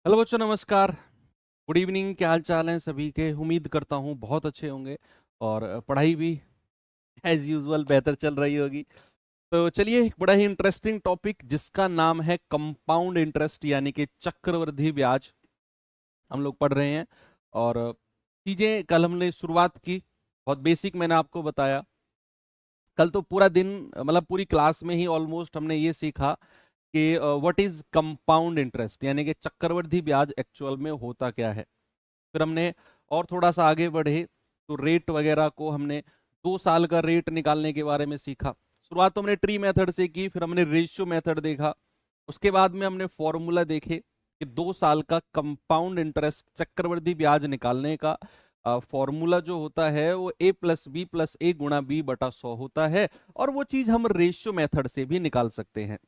Hello बच्चों, नमस्कार। Good evening. क्या हाल चाल है सभी के? उम्मीद करता हूँ बहुत अच्छे होंगे और पढ़ाई भी एज यूजुअल बेहतर चल रही होगी। तो चलिए, एक बड़ा ही इंटरेस्टिंग टॉपिक जिसका नाम है कंपाउंड इंटरेस्ट यानी कि चक्रवृद्धि ब्याज, हम लोग पढ़ रहे हैं। और चीज़ें कल हमने शुरुआत की, बहुत बेसिक मैंने आपको बताया। कल तो पूरा दिन, मतलब पूरी क्लास में ही ऑलमोस्ट हमने ये सीखा कि व्हाट इज कंपाउंड इंटरेस्ट यानी कि चक्रवृद्धि ब्याज एक्चुअल में होता क्या है। फिर हमने और थोड़ा सा आगे बढ़े तो रेट वगैरह को हमने 2 साल का रेट निकालने के बारे में सीखा। शुरुआत तो हमने ट्री मेथड से की, फिर हमने रेशियो मेथड देखा। उसके बाद में हमने फॉर्मूला देखे कि 2 साल का कंपाउंड इंटरेस्ट चक्रवृद्धि ब्याज निकालने का फॉर्मूला जो होता है वो a+b+a×b/100 होता है। और वो चीज हम रेशियो मेथड से भी निकाल सकते हैं।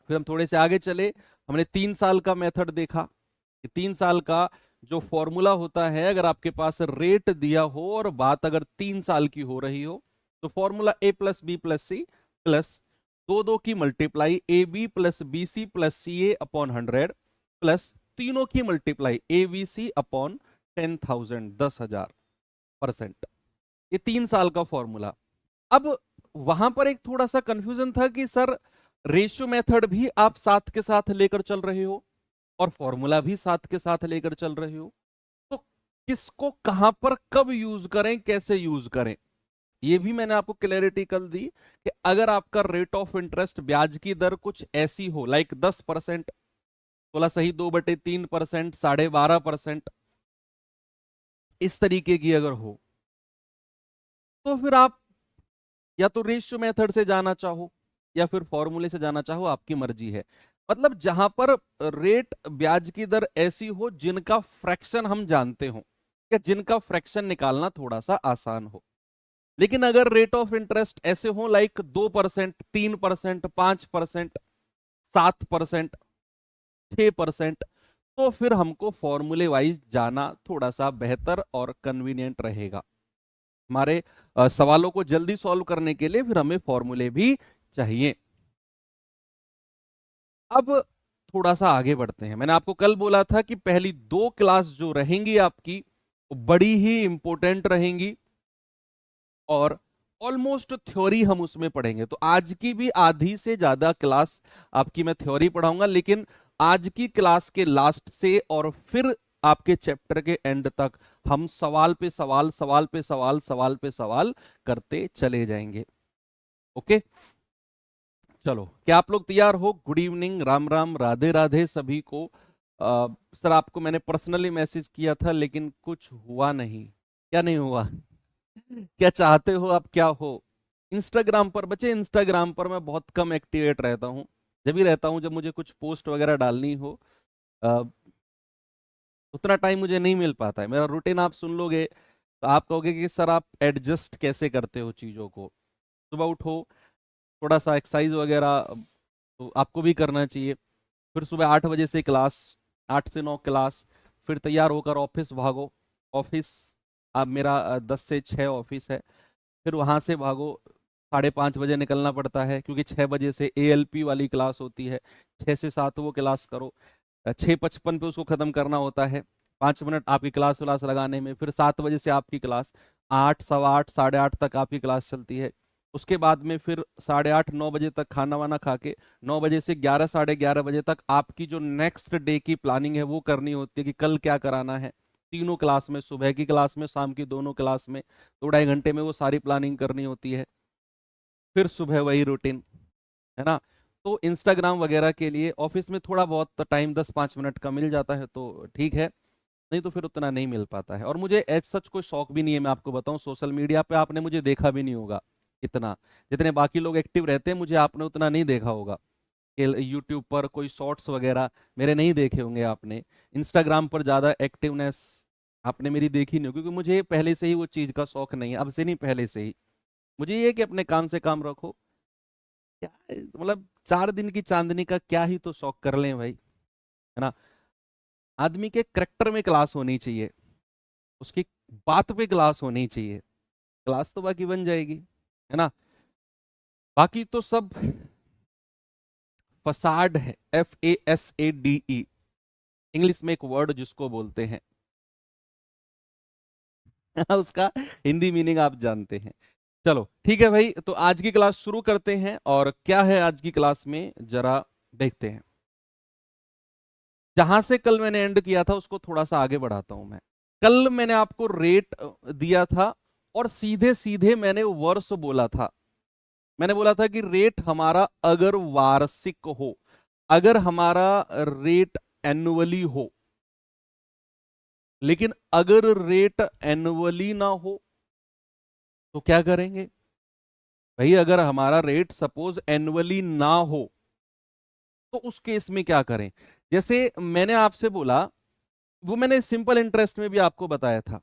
फिर हम थोड़े से आगे चले, हमने 3 साल का मेथड देखा कि 3 साल का जो फॉर्मूला होता है, अगर आपके पास रेट दिया हो और बात अगर 3 साल की हो रही हो तो फॉर्मूला a+b+c प्लस दो दो की मल्टीप्लाई ab+bc+ca/100 प्लस तीनों की मल्टीप्लाई abc/10,000 10,000%। ये 3 साल का फॉर्मूला। अब वहां पर एक थोड़ा सा कंफ्यूजन था कि सर, रेशियो मेथड भी आप साथ के साथ लेकर चल रहे हो और फॉर्मूला भी साथ के साथ लेकर चल रहे हो, तो किसको कहां पर कब यूज करें, कैसे यूज करें, ये भी मैंने आपको क्लैरिटी कल दी कि अगर आपका रेट ऑफ इंटरेस्ट, ब्याज की दर कुछ ऐसी हो लाइक 10%, 16(2/3%), 12.5%, इस तरीके की अगर हो, तो फिर आप या तो रेशियो मेथड से जाना चाहो या फिर फॉर्मूले से जाना चाहो, आपकी मर्जी है। मतलब जहां पर रेट, ब्याज की दर ऐसी हो जिनका फ्रैक्शन हम जानते हो या जिनका फ्रैक्शन निकालना थोड़ा सा आसान हो। लेकिन अगर रेट ऑफ इंटरेस्ट ऐसे हो लाइक 2%, 3%, 5%, 7%, 6%, तो फिर हमको फॉर्मूले वाइज जाना थोड़ा सा बेहतर और कन्वीनियंट रहेगा। हमारे सवालों को जल्दी सॉल्व करने के लिए फिर हमें फॉर्मूले भी चाहिए। अब थोड़ा सा आगे बढ़ते हैं। मैंने आपको कल बोला था कि पहली 2 क्लास जो रहेंगी आपकी, वो बड़ी ही इंपॉर्टेंट रहेंगी और ऑलमोस्ट थ्योरी हम उसमें पढ़ेंगे। तो आज की भी आधी से ज्यादा क्लास आपकी मैं थ्योरी पढ़ाऊंगा, लेकिन आज की क्लास के लास्ट से और फिर आपके चैप्टर के एंड तक हम सवाल पे सवाल, सवाल पे सवाल, सवाल पे सवाल करते चले जाएंगे। ओके, चलो, क्या आप लोग तैयार हो? गुड इवनिंग, राम राम, राधे राधे सभी को। सर, आपको मैंने पर्सनली मैसेज किया था लेकिन कुछ हुआ नहीं। क्या नहीं हुआ? क्या चाहते हो आप, क्या हो? इंस्टाग्राम पर बच्चे, इंस्टाग्राम पर मैं बहुत कम एक्टिवेट रहता हूँ। जब भी रहता हूँ जब मुझे कुछ पोस्ट वगैरह डालनी हो, अ, उतना टाइम मुझे नहीं मिल पाता है। मेरा रूटीन आप सुन लोगे तो आप कहोगे कि सर, आप एडजस्ट कैसे करते हो चीज़ों को। सुबह उठो, थोड़ा सा एक्सरसाइज वगैरह तो आपको भी करना चाहिए। फिर सुबह 8 बजे से क्लास, 8 से 9 क्लास, फिर तैयार होकर ऑफिस भागो। ऑफिस, अब मेरा 10 से 6 ऑफिस है। फिर वहाँ से भागो, 5:30 बजे निकलना पड़ता है क्योंकि 6 बजे से एएलपी वाली क्लास होती है। 6 से 7 वो क्लास करो, 6:55 पे उसको ख़त्म करना होता है। 5 मिनट आपकी क्लास व्लास लगाने में, फिर 7 बजे से आपकी क्लास, 8, सवा 8, 8:30 तक आपकी क्लास चलती है। उसके बाद में फिर 8:30, 9 बजे तक खाना वाना खा के 9 बजे से 11, 11:30 बजे तक आपकी जो नेक्स्ट डे की प्लानिंग है वो करनी होती है कि कल क्या कराना है। तीनों क्लास में, सुबह की क्लास में, शाम की दोनों क्लास में, 2 ढाई घंटे में वो सारी प्लानिंग करनी होती है। फिर सुबह वही रूटीन, है ना। तो इंस्टाग्राम वगैरह के लिए ऑफिस में थोड़ा बहुत टाइम 10-5 मिनट का मिल जाता है तो ठीक है, नहीं तो फिर उतना नहीं मिल पाता है। और मुझे एज सच कोई शौक भी नहीं है, मैं आपको बताऊं। सोशल मीडिया पे आपने मुझे देखा भी नहीं होगा इतना, जितने बाकी लोग एक्टिव रहते हैं मुझे आपने उतना नहीं देखा होगा। कि यूट्यूब पर कोई शॉर्ट्स वगैरह मेरे नहीं देखे होंगे आपने। इंस्टाग्राम पर ज़्यादा एक्टिवनेस आपने मेरी देखी नहीं होगी, क्योंकि मुझे पहले से ही वो चीज़ का शौक नहीं है, अब से नहीं, पहले से ही। मुझे ये है कि अपने काम से काम रखो। क्या मतलब, 4 दिन की चांदनी का क्या ही तो शौक कर लें भाई, है ना। आदमी के करेक्टर में क्लास होनी चाहिए, उसकी बात पे क्लास होनी चाहिए। क्लास तो बाकी बन जाएगी, है ना। बाकी तो सब फसाड है, FASADE। इंग्लिश में एक वर्ड जिसको बोलते हैं उसका हिंदी मीनिंग आप जानते हैं। चलो ठीक है भाई, तो आज की क्लास शुरू करते हैं, और क्या है आज की क्लास में जरा देखते हैं। जहां से कल मैंने एंड किया था उसको थोड़ा सा आगे बढ़ाता हूं मैं। कल मैंने आपको रेट दिया था, और सीधे सीधे मैंने वर्ष बोला था। मैंने बोला था कि रेट हमारा अगर वार्षिक हो, अगर हमारा रेट एनुअली हो, लेकिन अगर रेट एनुअली ना हो तो क्या करेंगे भाई? अगर हमारा रेट सपोज एनुअली ना हो तो उस केस में क्या करें? जैसे मैंने आपसे बोला, वो मैंने सिंपल इंटरेस्ट में भी आपको बताया था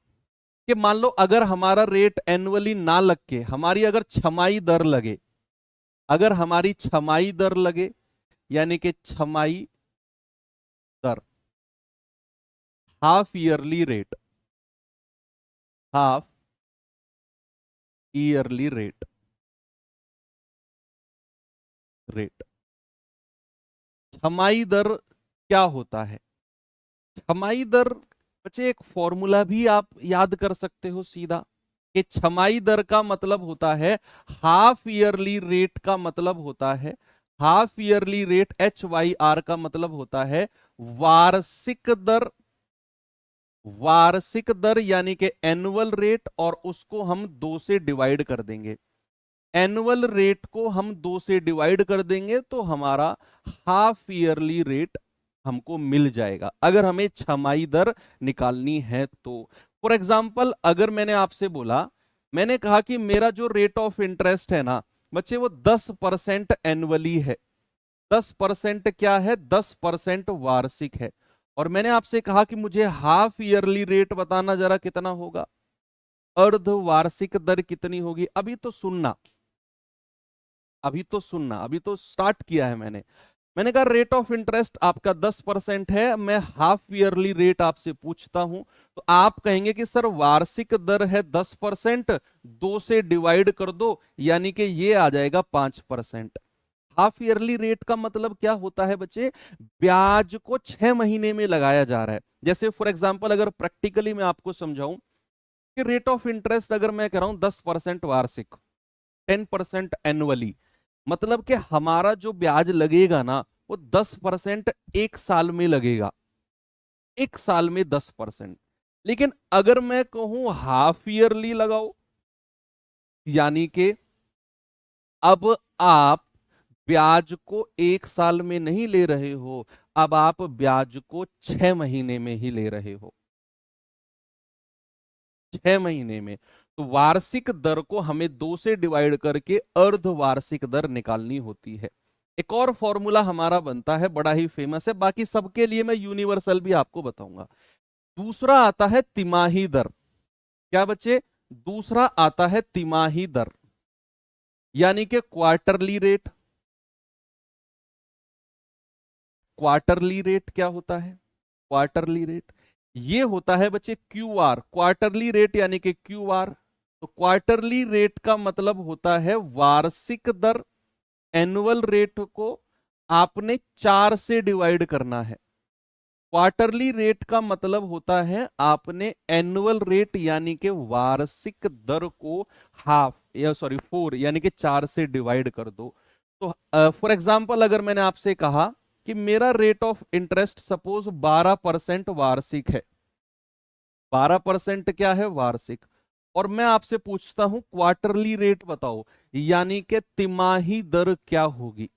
कि मान लो अगर हमारा रेट एनुअली ना लग के हमारी अगर छमाई दर लगे, अगर हमारी छमाई दर लगे, यानी कि छमाई दर, half yearly rate, half yearly rate, rate, छमाई दर क्या होता है? छमाई दर बच्चे एक फॉर्मूला भी आप याद कर सकते हो सीधा, कि छमाई दर का मतलब होता है हाफ ईयरली रेट, का मतलब होता है हाफ ईयरली रेट, HYR का मतलब होता है वार्षिक दर, वार्षिक दर यानी कि एनुअल रेट, और उसको हम 2 से डिवाइड कर देंगे। एनुअल रेट को हम 2 से डिवाइड कर देंगे तो हमारा हाफ ईयरली रेट हमको मिल जाएगा, अगर हमें छमाई दर निकालनी है तो। फॉर एग्जाम्पल, अगर मैंने आपसे बोला, मैंने कहा कि मेरा जो रेट ऑफ इंटरेस्ट है ना बच्चे, वो 10% एनुअली है। 10% क्या है? 10% वार्षिक है। और मैंने आपसे कहा कि मुझे हाफ ईयरली रेट बताना, जरा कितना होगा, अर्ध वार्षिक दर कितनी होगी? अभी तो सुनना, अभी तो सुनना, अभी तो स्टार्ट किया है मैंने। मैंने कहा रेट ऑफ इंटरेस्ट आपका 10% है, मैं हाफ ईयरली रेट आपसे पूछता हूं, तो आप कहेंगे कि सर वार्षिक दर है 10%, 2 से डिवाइड कर दो, यानी कि ये आ जाएगा 5%। हाफ ईयरली रेट का मतलब क्या होता है बच्चे? ब्याज को 6 महीने में लगाया जा रहा है। जैसे फॉर एग्जाम्पल, अगर प्रैक्टिकली मैं आपको समझाऊं कि रेट ऑफ इंटरेस्ट अगर मैं कह रहा हूं 10% वार्षिक, 10% एनुअली, मतलब कि हमारा जो ब्याज लगेगा ना वो 10% एक साल में लगेगा, एक साल में 10%। लेकिन अगर मैं कहूं हाफ ईयरली लगाओ, यानी कि अब आप ब्याज को एक साल में नहीं ले रहे हो, अब आप ब्याज को 6 महीने में ही ले रहे हो, 6 महीने में। तो वार्षिक दर को हमें 2 से डिवाइड करके अर्ध वार्षिक दर निकालनी होती है। एक और फॉर्मूला हमारा बनता है, बड़ा ही फेमस है, बाकी सबके लिए मैं यूनिवर्सल भी आपको बताऊंगा। दूसरा आता है तिमाही दर। क्या बच्चे? दूसरा आता है तिमाही दर, यानी कि क्वार्टरली रेट। क्वार्टरली रेट क्या होता है? क्वार्टरली रेट ये होता है बच्चे क्यूआर, क्वार्टरली रेट यानी कि क्यूआर। तो क्वार्टरली रेट का मतलब होता है वार्षिक दर, एनुअल रेट को आपने 4 से डिवाइड करना है। क्वार्टरली रेट का मतलब होता है आपने एनुअल रेट यानी कि वार्षिक दर को हाफ, या सॉरी 4 यानी कि 4 से डिवाइड कर दो। तो फॉर एग्जांपल, अगर मैंने आपसे कहा कि मेरा रेट ऑफ इंटरेस्ट सपोज 12% वार्षिक है, 12% क्या है? वार्षिक। और मैं आपसे पूछता हूं क्वार्टरली रेट बताओ, यानी कि तिमाही दर क्या होगी?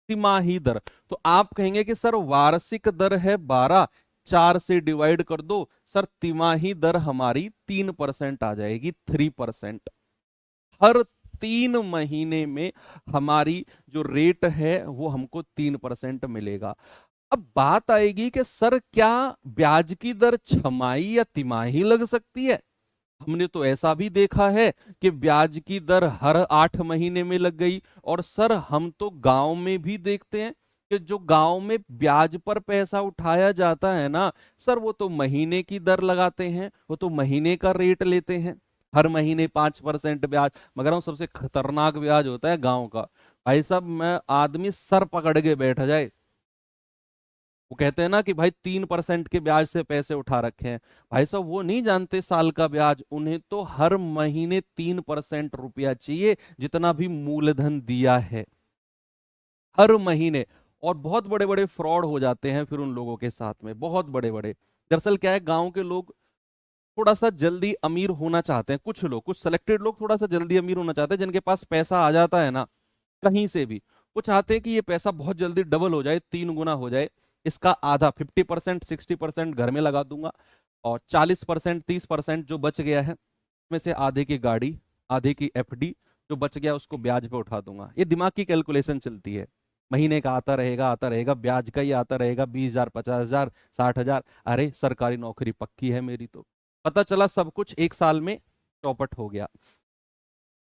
तिमाही दर। तो आप कहेंगे कि सर वार्षिक दर है 12, 4 से डिवाइड कर दो, सर तिमाही दर हमारी 3% आ जाएगी, 3%। हर 3 महीने में हमारी जो रेट है वो हमको 3% मिलेगा। अब बात आएगी कि सर क्या ब्याज की दर छमाही या तिमाही लग सकती है? हमने तो ऐसा भी देखा है कि ब्याज की दर हर 8 महीने में लग गई। और सर हम तो गांव में भी देखते हैं कि जो गांव में ब्याज पर पैसा उठाया जाता है ना सर, वो तो महीने की दर लगाते हैं, वो तो महीने का रेट लेते हैं, हर महीने 5% ब्याज। मगर हम सबसे खतरनाक ब्याज होता है गांव का। भाई साहब, मैं आदमी सर पकड़ के बैठ जाए, वो कहते हैं ना कि भाई 3% के ब्याज से पैसे उठा रखे हैं। भाई साहब वो नहीं जानते साल का ब्याज, उन्हें तो हर महीने 3% रुपया चाहिए, जितना भी मूलधन दिया है, हर महीने। और बहुत बड़े बड़े फ्रॉड हो जाते हैं फिर उन लोगों के साथ में, बहुत बड़े बड़े। दरअसल क्या है, गांव के लोग थोड़ा सा जल्दी अमीर होना चाहते हैं, कुछ लोग, कुछ सिलेक्टेड लोग थोड़ा सा जल्दी अमीर होना चाहते हैं, जिनके पास पैसा आ जाता है ना कहीं से भी, वो चाहते हैं कि ये पैसा बहुत जल्दी डबल हो जाए, 3 गुना हो जाए। इसका आधा 50% 60% घर में लगा दूंगा, और 40% 30% जो बच गया है उसमें से आधे की गाड़ी, आधे की एफडी, जो बच गया उसको ब्याज पे उठा दूंगा। ये दिमाग की कैलकुलेशन चलती है। महीने का आता रहेगा, ब्याज का ही आता रहेगा, 20,000 50,000 60,000। अरे सरकारी नौकरी पक्की है मेरी तो। पता चला सब कुछ एक साल में चौपट हो गया।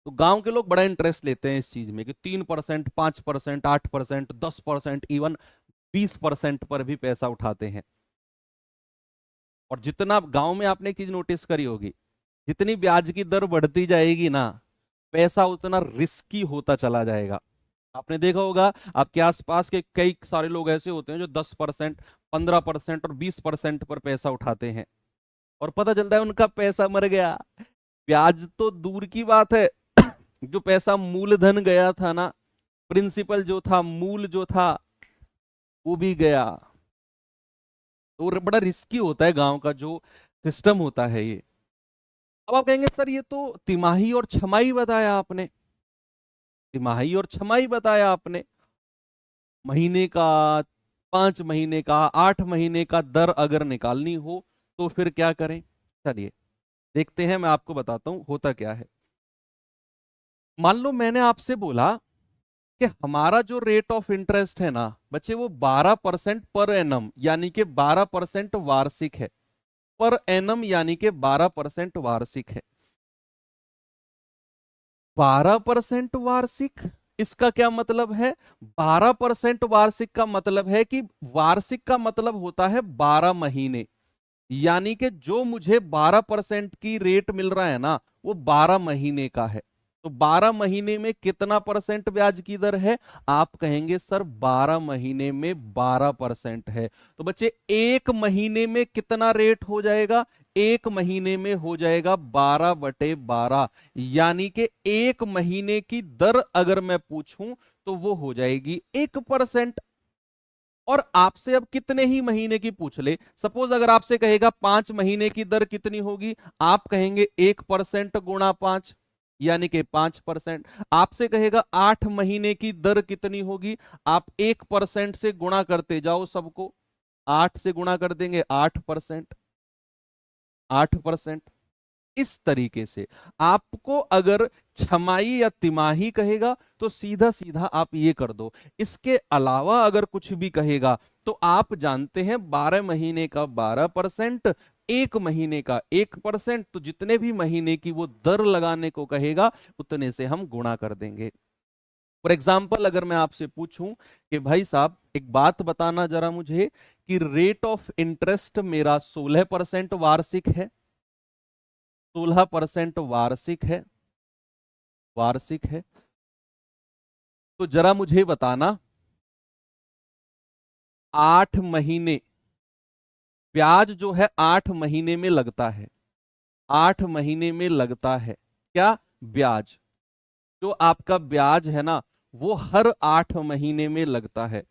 तो गांव के लोग बड़ा इंटरेस्ट लेते हैं इस चीज में कि 3%, 5%, 8%, 10%, इवन 20% पर भी पैसा उठाते हैं। और जितना गांव में आपने एक चीज नोटिस करी होगी, जितनी ब्याज की दर बढ़ती जाएगी ना, पैसा उतना रिस्की होता चला जाएगा। आपने देखा होगा आपके आसपास के कई सारे लोग ऐसे होते हैं जो 10%, 15% और 20% पर पैसा उठाते हैं, और पता चलता है उनका पैसा मर गया। ब्याज तो दूर की बात है, जो पैसा मूलधन गया था ना, प्रिंसिपल जो था, मूल जो था, वो भी गया। तो बड़ा रिस्की होता है गांव का जो सिस्टम होता है ये। अब आप कहेंगे सर ये तो तिमाही और छमाही बताया आपने, तिमाही और छमाही बताया आपने, महीने का, 5 महीने का, 8 महीने का दर अगर निकालनी हो तो फिर क्या करें? चलिए देखते हैं, मैं आपको बताता हूं होता क्या है। मान लो मैंने आपसे बोला कि हमारा जो रेट ऑफ इंटरेस्ट है ना बच्चे, वो 12% पर एनम यानी कि 12% वार्षिक है। पर एनम यानी कि 12% वार्षिक है। 12% वार्षिक, इसका क्या मतलब है? 12% वार्षिक का मतलब है कि वार्षिक का मतलब होता है 12 महीने, यानी कि जो मुझे 12% की रेट मिल रहा है ना, वो 12 महीने का है। तो 12 महीने में कितना परसेंट ब्याज की दर है? आप कहेंगे सर 12 महीने में 12% है। तो बच्चे एक महीने में कितना रेट हो जाएगा? एक महीने में हो जाएगा 12/12, यानी कि एक महीने की दर अगर मैं पूछूं तो वो हो जाएगी 1%। और आपसे अब कितने ही महीने की पूछ ले, सपोज अगर आपसे कहेगा 5 महीने की दर कितनी होगी, आप कहेंगे 1% गुणा 5, यानी कि 5%। आपसे कहेगा 8 महीने की दर कितनी होगी, आप 1% से गुणा करते जाओ सबको, 8 से गुणा कर देंगे 8%, 8%। इस तरीके से आपको अगर छमाही या तिमाही कहेगा तो सीधा सीधा आप ये कर दो। इसके अलावा अगर कुछ भी कहेगा तो आप जानते हैं 12 महीने का 12%, एक महीने का 1%, तो जितने भी महीने की वो दर लगाने को कहेगा उतने से हम गुणा कर देंगे। फॉर एग्जाम्पल अगर मैं आपसे पूछूं कि भाई साहब एक बात बताना जरा मुझे, कि रेट ऑफ इंटरेस्ट मेरा 16% वार्षिक है, 16% वार्षिक है, वार्षिक है, तो जरा मुझे बताना 8 महीने, ब्याज जो है 8 महीने में लगता है, 8 महीने में लगता है क्या? ब्याज, जो आपका ब्याज है ना वो हर 8 महीने में लगता है,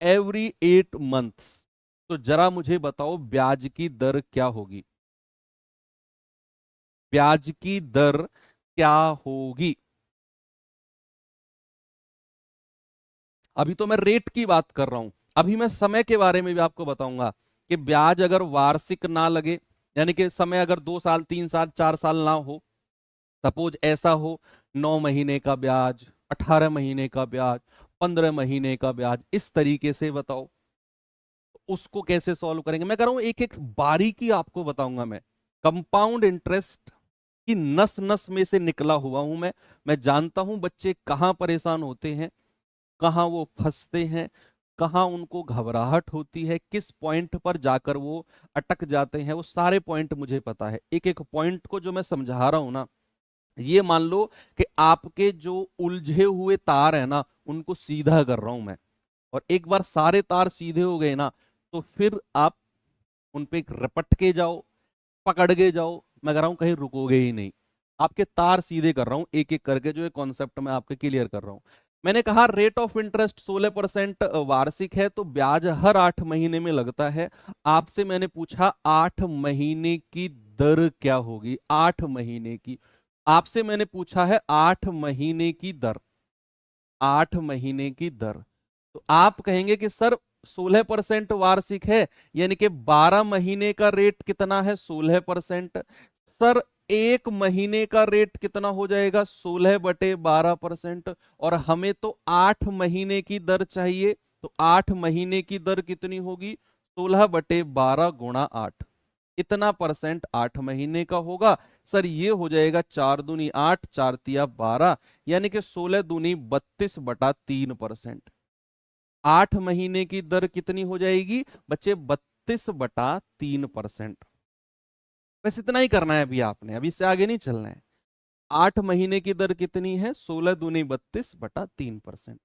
एवरी 8 मंथ्स। तो जरा मुझे बताओ ब्याज की दर क्या होगी, ब्याज की दर क्या होगी? अभी तो मैं रेट की बात कर रहा हूं, अभी मैं समय के बारे में भी आपको बताऊंगा कि ब्याज अगर वार्षिक ना लगे, यानी कि समय अगर 2 साल 3 साल 4 साल ना हो, सपोज ऐसा हो 9 महीने का ब्याज, 18 महीने का ब्याज, 15 महीने का ब्याज, इस तरीके से बताओ उसको कैसे सॉल्व करेंगे। मैं कह रहा हूं एक एक बारीकी आपको बताऊंगा मैं। कंपाउंड इंटरेस्ट की नस नस में से निकला हुआ हूं मैं जानता हूं बच्चे कहां परेशान होते हैं, कहाँ वो फंसते हैं, कहाँ उनको घबराहट होती है, किस पॉइंट पर जाकर वो अटक जाते हैं, वो सारे पॉइंट मुझे पता है। एक एक पॉइंट को जो मैं समझा रहा हूं ना, ये मान लो कि आपके जो उलझे हुए तार है ना उनको सीधा कर रहा हूं मैं, और एक बार सारे तार सीधे हो गए ना, तो फिर आप उन पे रपट के जाओ, पकड़ के जाओ, मैं कह रहा हूं कहीं रुकोगे ही नहीं। आपके तार सीधे कर रहा हूं एक एक करके, जो ये कॉन्सेप्ट मैं आपके क्लियर कर रहा हूं। मैंने कहा रेट ऑफ इंटरेस्ट 16% वार्षिक है, तो ब्याज हर 8 महीने में लगता है। आपसे मैंने पूछा 8 महीने की दर क्या होगी, 8 महीने की। आपसे मैंने पूछा है 8 महीने की दर, 8 महीने की दर। तो आप कहेंगे कि सर 16% वार्षिक है, यानी कि 12 महीने का रेट कितना है, 16%। सर 1 महीने का रेट कितना हो जाएगा, 16/12%। और हमें तो 8 महीने की दर चाहिए, तो 8 महीने की दर कितनी होगी, 16/12 गुणा 8। इतना परसेंट 8 महीने का होगा। सर ये हो जाएगा 4 दूनी 8, 4 तिया 12, यानी कि 16 दूनी 32/3%। 8 महीने की दर कितनी हो जाएगी बच्चे, 32/3%। बस इतना ही करना है अभी आपने, अभी इससे आगे नहीं चलना है। 8 महीने की दर कितनी है, 16 दूनी 32/3%।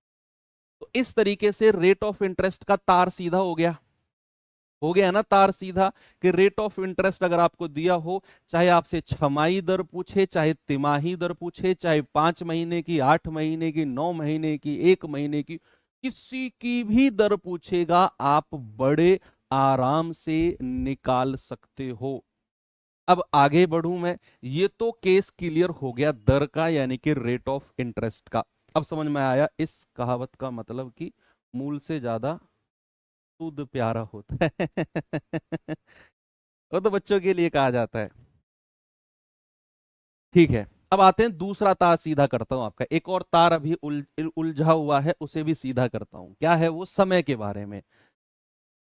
तो इस तरीके से रेट ऑफ इंटरेस्ट का तार सीधा हो गया ना, तार सीधा। कि रेट ऑफ इंटरेस्ट अगर आपको दिया हो, चाहे आपसे छमाही दर पूछे, चाहे तिमाही दर पूछे, चाहे 5 महीने की, 8 महीने की, 9 महीने की, 1 महीने की, किसी की भी दर पूछेगा, आप बड़े आराम से निकाल सकते हो। अब आगे बढ़ूं मैं, ये तो केस क्लियर हो गया दर का, यानी कि रेट ऑफ इंटरेस्ट का। अब समझ में आया इस कहावत का मतलब कि मूल से ज्यादा दूध प्यारा होता है। वो तो बच्चों के लिए कहा जाता है। ठीक है, अब आते हैं दूसरा तार सीधा करता हूं आपका। एक और तार अभी उलझा हुआ है, उसे भी सीधा करता हूं। क्या है वो, समय के बारे में।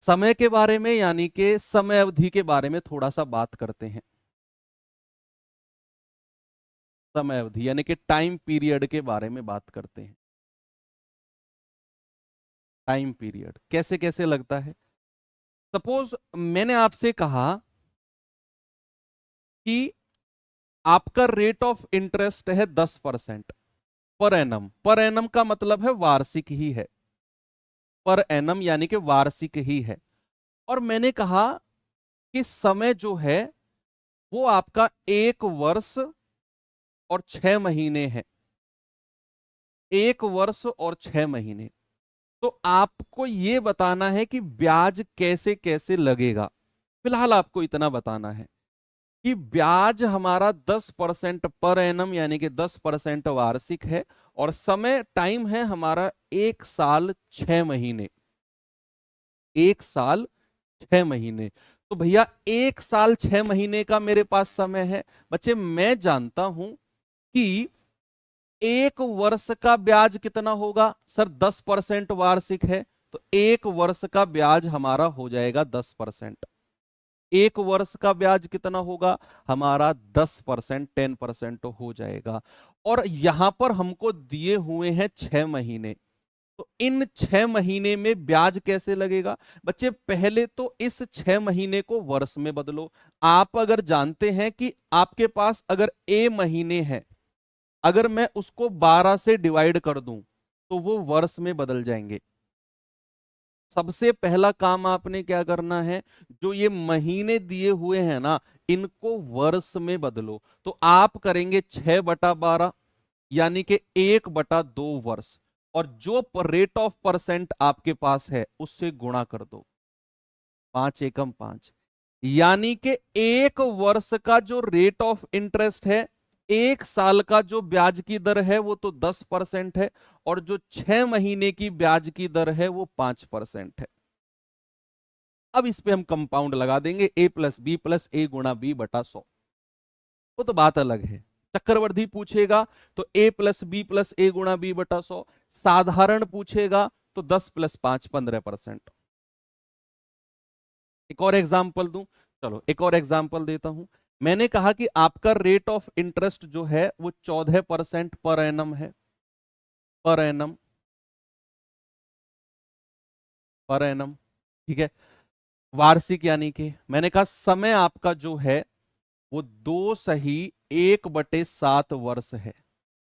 समय के बारे में, यानी कि समय अवधि के बारे में थोड़ा सा बात करते हैं। समय अवधि यानी कि टाइम पीरियड के बारे में बात करते हैं। टाइम पीरियड कैसे कैसे लगता है। सपोज मैंने आपसे कहा कि आपका रेट ऑफ इंटरेस्ट है 10% पर एनम। पर एनम का मतलब है वार्षिक ही है, पर एनम यानी कि वार्षिक ही है। और मैंने कहा कि समय जो है वो आपका 1 वर्ष और 6 महीने है, 1 वर्ष और 6 महीने। तो आपको ये बताना है कि ब्याज कैसे कैसे लगेगा। फिलहाल आपको इतना बताना है कि ब्याज हमारा 10% पर एनम यानी कि 10% वार्षिक है, और समय टाइम है हमारा 1 साल 6 महीने, 1 साल 6 महीने। तो भैया 1 साल 6 महीने का मेरे पास समय है। बच्चे मैं जानता हूं कि 1 वर्ष का ब्याज कितना होगा, सर 10% वार्षिक है, तो 1 वर्ष का ब्याज हमारा हो जाएगा 10%। 1 वर्ष का ब्याज कितना होगा हमारा, 10%, 10% हो जाएगा। और यहां पर हमको दिए हुए हैं 6 महीने, तो इन 6 महीने में ब्याज कैसे लगेगा। बच्चे पहले तो इस 6 महीने को वर्ष में बदलो। आप अगर जानते हैं कि आपके पास अगर ए महीने हैं, अगर मैं उसको 12 से डिवाइड कर दूं तो वो वर्ष में बदल जाएंगे। सबसे पहला काम आपने क्या करना है, जो ये महीने दिए हुए हैं ना, इनको वर्ष में बदलो। तो आप करेंगे 6/12 यानी कि 1/2 वर्ष, और जो रेट ऑफ परसेंट आपके पास है उससे गुणा कर दो, 5 एकम 5, यानी कि 1 वर्ष का जो रेट ऑफ इंटरेस्ट है, 1 साल का जो ब्याज की दर है वो तो 10% है, और जो 6 महीने की ब्याज की दर है वो 5% है। अब इस पे हम कंपाउंड लगा देंगे, a+b+a×b/100। वो तो बात अलग है। चक्रवर्ती पूछेगा तो a+b+a×b/100, साधारण पूछेगा तो 10+5 15%। एक और एग्जाम्पल दूं, चलो एक और एग्जाम्पल देता हूं। मैंने कहा कि आपका रेट ऑफ इंटरेस्ट जो है वो 14% पर एनम है, पर एनम, पर एनम, ठीक है, वार्षिक। यानी कि मैंने कहा समय आपका जो है वो 2 सही 1/7 वर्ष है,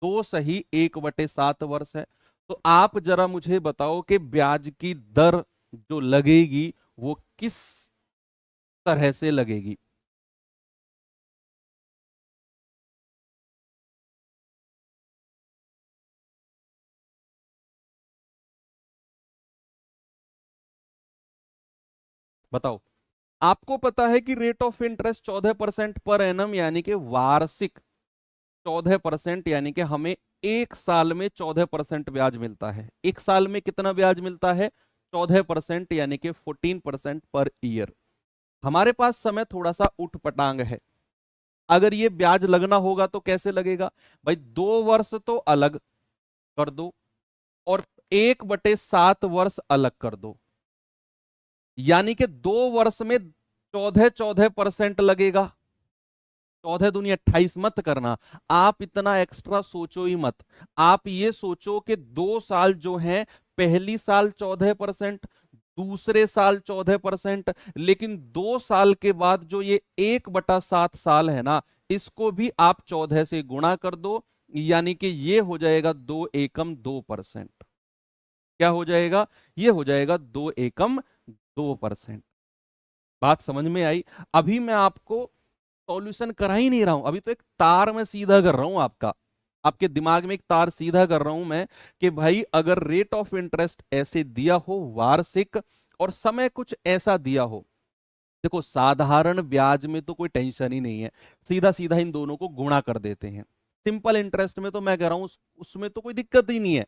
2 सही 1/7 वर्ष है। तो आप जरा मुझे बताओ कि ब्याज की दर जो लगेगी वो किस तरह से लगेगी। बताओ। आपको पता है कि rate of interest 14% per annum, यानी कि वार्षिक 14%, यानी कि हमें एक साल में 14% ब्याज मिलता है। एक साल में कितना ब्याज मिलता है? 14%, यानी कि 14% पर ईयर। हमारे पास समय थोड़ा सा उठपटांग है। अगर ये ब्याज लगना होगा तो कैसे लगेगा भाई? 2 वर्ष तो अलग कर दो और 1/7 वर्ष अलग कर दो, यानी कि 2 वर्ष में 14% लगेगा। 14 दूनी 28 मत करना। आप इतना एक्स्ट्रा सोचो ही मत। आप ये सोचो कि 2 साल जो हैं, पहली साल 14%, दूसरे साल 14%, लेकिन 2 साल के बाद जो ये 1/7 साल है ना, इसको भी आप 14 से गुणा कर दो, यानी कि ये हो जाएगा 2 एकम 2%। क्या हो जाएगा? ये हो जाएगा 2 एकम 2%। बात समझ में आई? अभी मैं आपको सॉल्यूशन करा ही नहीं रहा हूं, अभी तो एक तार में सीधा कर रहा हूं आपका, आपके दिमाग में एक तार सीधा कर रहा हूं मैं, कि भाई अगर रेट ऑफ इंटरेस्ट ऐसे दिया हो वार्षिक, और समय कुछ ऐसा दिया हो। देखो, साधारण ब्याज में तो कोई टेंशन ही नहीं है, सीधा सीधा इन दोनों को गुणा कर देते हैं। सिंपल इंटरेस्ट में तो मैं कह रहा हूं उसमें तो कोई दिक्कत ही नहीं है,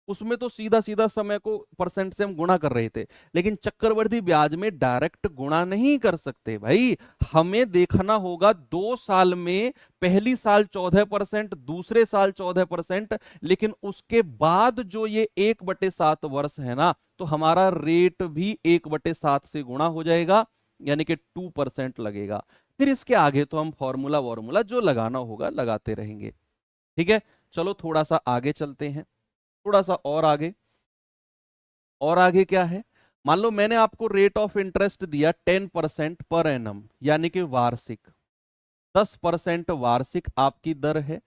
उसमें तो सीधा सीधा समय को परसेंट से हम गुणा कर रहे थे। लेकिन चक्रवृद्धि ब्याज में डायरेक्ट गुणा नहीं कर सकते भाई। हमें देखना होगा 2 साल में, पहली साल 14%, दूसरे साल 14%, लेकिन उसके बाद जो ये 1/7 वर्ष है ना, तो हमारा रेट भी 1/7 से गुणा हो जाएगा, यानी कि 2% लगेगा। फिर इसके आगे तो हम फॉर्मूला वॉर्मूला जो लगाना होगा लगाते रहेंगे। ठीक है, चलो थोड़ा सा आगे चलते हैं, थोड़ा सा और आगे। और आगे क्या है? मान लो मैंने आपको रेट ऑफ इंटरेस्ट दिया 10% पर एनम, यानी कि वार्षिक। 10% वार्षिक आपकी दर है।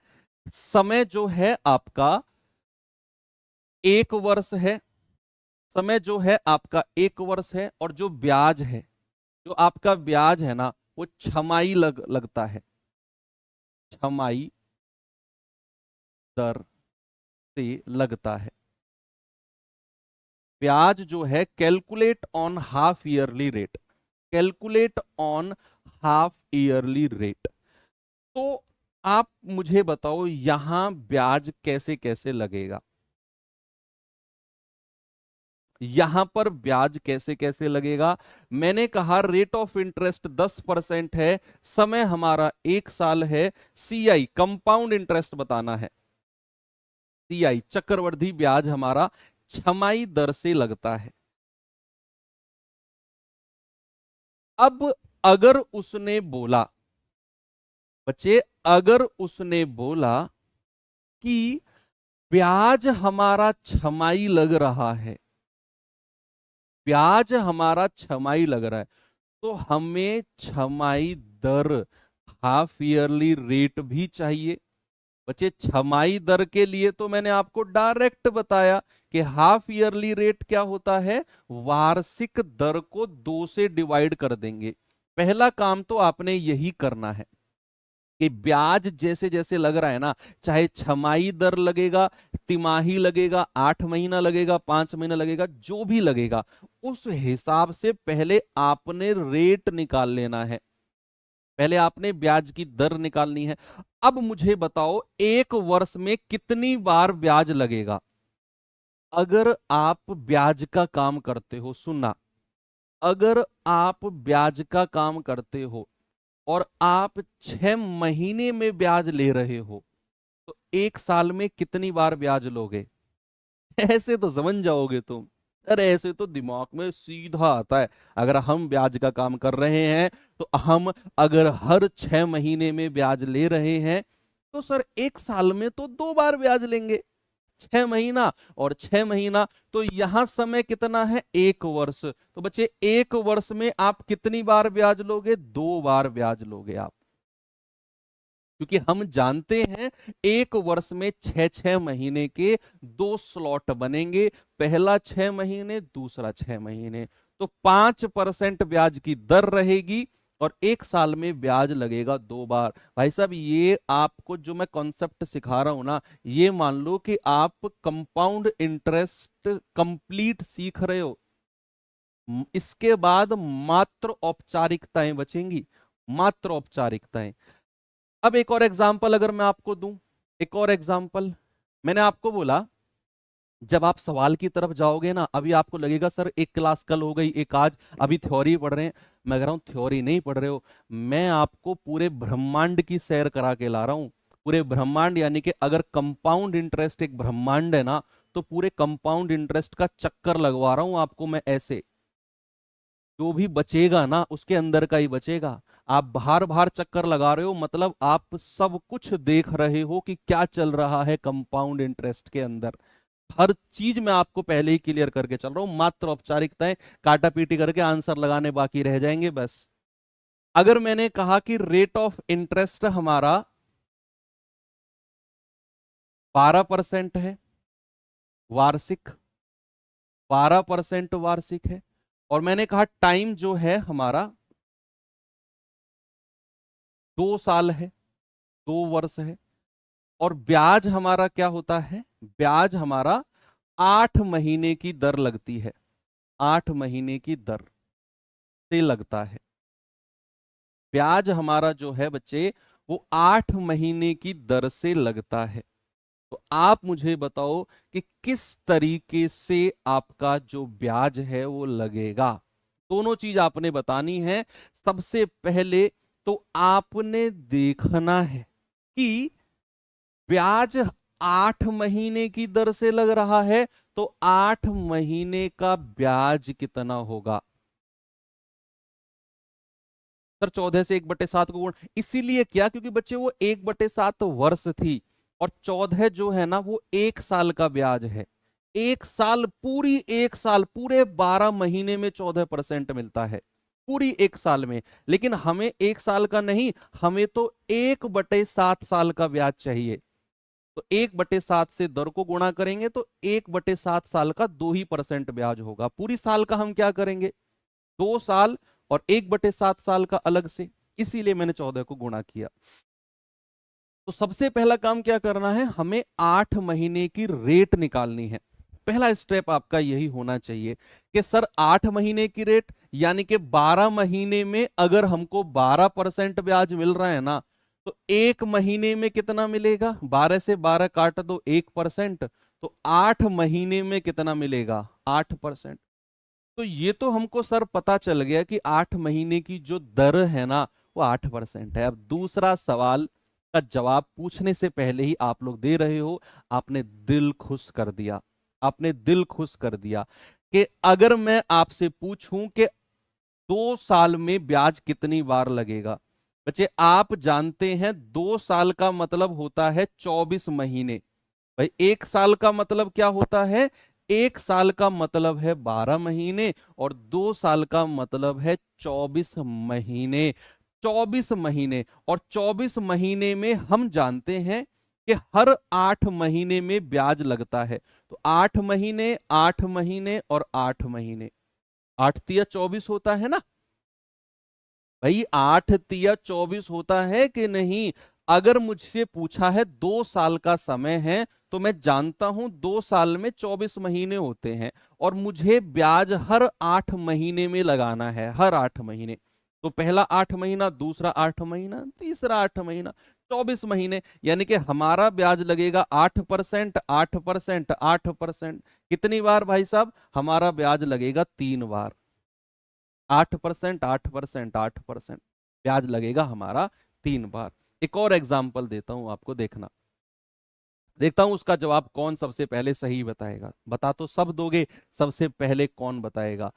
समय जो है आपका 1 वर्ष है। समय जो है आपका 1 वर्ष है, और जो ब्याज है, जो आपका ब्याज है ना, वो छमाही लगता है। छमाही दर से लगता है। ब्याज जो है calculate on half yearly rate, calculate on half yearly rate. तो आप मुझे बताओ यहां ब्याज कैसे कैसे लगेगा? यहां पर ब्याज कैसे कैसे लगेगा? मैंने कहा रेट ऑफ इंटरेस्ट 10% है, समय हमारा 1 साल है, सीआई कंपाउंड इंटरेस्ट बताना है। सीआई चक्रवृद्धि ब्याज हमारा छमाही दर से लगता है। अब अगर उसने बोला, बच्चे अगर उसने बोला कि ब्याज हमारा छमाही लग रहा है, ब्याज हमारा छमाही लग रहा है, तो हमें छमाही दर, हाफ ईयरली रेट भी चाहिए। बच्चे छमाही दर के लिए तो मैंने आपको डायरेक्ट बताया कि हाफ ईयरली रेट क्या होता है, वार्षिक दर को 2 से डिवाइड कर देंगे। पहला काम तो आपने यही करना है कि ब्याज जैसे जैसे लग रहा है ना, चाहे छमाही दर लगेगा, तिमाही लगेगा, 8 महीना लगेगा, 5 महीना लगेगा, जो भी लगेगा, उस हिसाब से पहले आपने रेट निकाल लेना है, पहले आपने ब्याज की दर निकालनी है। अब मुझे बताओ 1 वर्ष में कितनी बार ब्याज लगेगा? अगर आप ब्याज का काम करते हो, सुनना, अगर आप ब्याज का काम करते हो और आप 6 महीने में ब्याज ले रहे हो, तो 1 साल में कितनी बार ब्याज लोगे? ऐसे तो समझ जाओगे तुम। अरे ऐसे तो दिमाग में सीधा आता है। अगर हम ब्याज का काम कर रहे हैं, तो हम अगर हर 6 महीने में ब्याज ले रहे हैं, तो सर 1 साल में तो 2 बार ब्याज लेंगे। 6 महीना और 6 महीना, तो यहां समय कितना है? 1 वर्ष। तो बच्चे 1 वर्ष में आप कितनी बार ब्याज लोगे? 2 बार ब्याज लोगे आप, क्योंकि हम जानते हैं 1 वर्ष में 6 6 महीने के 2 स्लॉट बनेंगे, पहला 6 महीने, दूसरा 6 महीने। तो 5% ब्याज की दर रहेगी और 1 साल में ब्याज लगेगा 2 बार। भाई साहब ये आपको जो मैं कॉन्सेप्ट सिखा रहा हूं ना, ये मान लो कि आप कंपाउंड इंटरेस्ट कंप्लीट सीख रहे हो। इसके बाद मात्र औपचारिकताएं बचेंगी, मात्र औपचारिकताएं। अब एक और एग्जांपल अगर मैं आपको दूं, एक और एग्जांपल। मैंने आपको बोला जब आप सवाल की तरफ जाओगे ना, अभी आपको लगेगा सर एक क्लास कल हो गई, एक आज, अभी थ्योरी पढ़ रहे हैं। मैं कह रहा हूं थ्योरी नहीं पढ़ रहे हो, मैं आपको पूरे ब्रह्मांड की सैर करा के ला रहा हूं। पूरे ब्रह्मांड, यानी कि अगर कंपाउंड इंटरेस्ट एक ब्रह्मांड है ना, तो पूरे कंपाउंड इंटरेस्ट का चक्कर लगवा रहा हूं आपको मैं ऐसे। जो भी बचेगा ना उसके अंदर का ही बचेगा। आप बाहर बाहर चक्कर लगा रहे हो, मतलब आप सब कुछ देख रहे हो कि क्या चल रहा है कंपाउंड इंटरेस्ट के अंदर। हर चीज मैं आपको पहले ही क्लियर करके चल रहा हूं, मात्र औपचारिकताएं काटा पीटी करके आंसर लगाने बाकी रह जाएंगे बस। अगर मैंने कहा कि रेट ऑफ इंटरेस्ट हमारा 12% है वार्षिक, 12% वार्षिक है, और मैंने कहा टाइम जो है हमारा 2 साल है, 2 वर्ष है, और ब्याज हमारा क्या होता है, ब्याज हमारा 8 महीने की दर लगती है, 8 महीने की दर से लगता है। ब्याज हमारा जो है बच्चे वो 8 महीने की दर से लगता है। तो आप मुझे बताओ कि किस तरीके से आपका जो ब्याज है वो लगेगा। दोनों चीज आपने बतानी है। सबसे पहले तो आपने देखना है कि ब्याज 8 महीने की दर से लग रहा है, तो 8 महीने का ब्याज कितना होगा। सर 14 से 1/7 को गुण इसीलिए किया क्योंकि बच्चे वो 1/7 वर्ष थी, और 14 जो है ना वो 1 साल का ब्याज है। 1 साल, पूरी 1 साल, पूरे 12 महीने में 14% मिलता है, पूरी 1 साल में। लेकिन हमें 1 साल का नहीं, हमें तो 1/7 साल का ब्याज चाहिए। तो 1/7 से दर को गुणा करेंगे तो 1/7 साल का 2% ब्याज होगा। पूरी साल का हम क्या करेंगे, 2 साल, और 1/7 साल का अलग से, इसीलिए मैंने 14 को गुणा किया। तो सबसे पहला काम क्या करना है, हमें 8 महीने की रेट निकालनी है। पहला स्टेप आपका यही होना चाहिए कि सर 8 महीने की रेट, यानी कि 12 महीने में अगर हमको 12% ब्याज मिल रहा है ना, तो 1 महीने में कितना मिलेगा, 12 से 12 काट दो, 1%, तो 8 महीने में कितना मिलेगा, 8%। तो ये तो हमको सर पता चल गया कि 8 महीने की जो दर है ना वो 8% है। अब दूसरा सवाल का जवाब पूछने से पहले ही आप लोग दे रहे हो, आपने दिल खुश कर दिया, आपने दिल खुश कर दिया कि अगर मैं आपसे पूछूं कि 2 साल में ब्याज कितनी बार लगेगा। बच्चे आप जानते हैं 2 साल का मतलब होता है 24 महीने। भाई 1 साल का मतलब क्या होता है, 1 साल का मतलब है 12 महीने, और 2 साल का मतलब है 24 महीने। 24 महीने, और 24 महीने में हम जानते हैं कि हर 8 महीने में ब्याज लगता है। तो 8 महीने, 8 महीने और 8 महीने, 8 तिया 24 होता है ना भाई, 8 तिया 24 होता है कि नहीं। अगर मुझसे पूछा है 2 साल का समय है, तो मैं जानता हूं 2 साल में 24 महीने होते हैं, और मुझे ब्याज हर 8 महीने में लगाना है, हर 8 महीने। तो पहला 8 महीना, दूसरा 8 महीना, तीसरा 8 महीना, 24 महीने, यानी कि हमारा ब्याज लगेगा 8%, 8%, 8%। कितनी बार भाई साहब, हमारा ब्याज लगेगा 3 बार। 8%, 8%, 8% ब्याज लगेगा हमारा 3 बार। एक और एग्जाम्पल देता हूं आपको, देखना, देखता हूं उसका जवाब कौन सबसे पहले सही बताएगा। बता तो सब दोगे, सबसे पहले कौन बताएगा।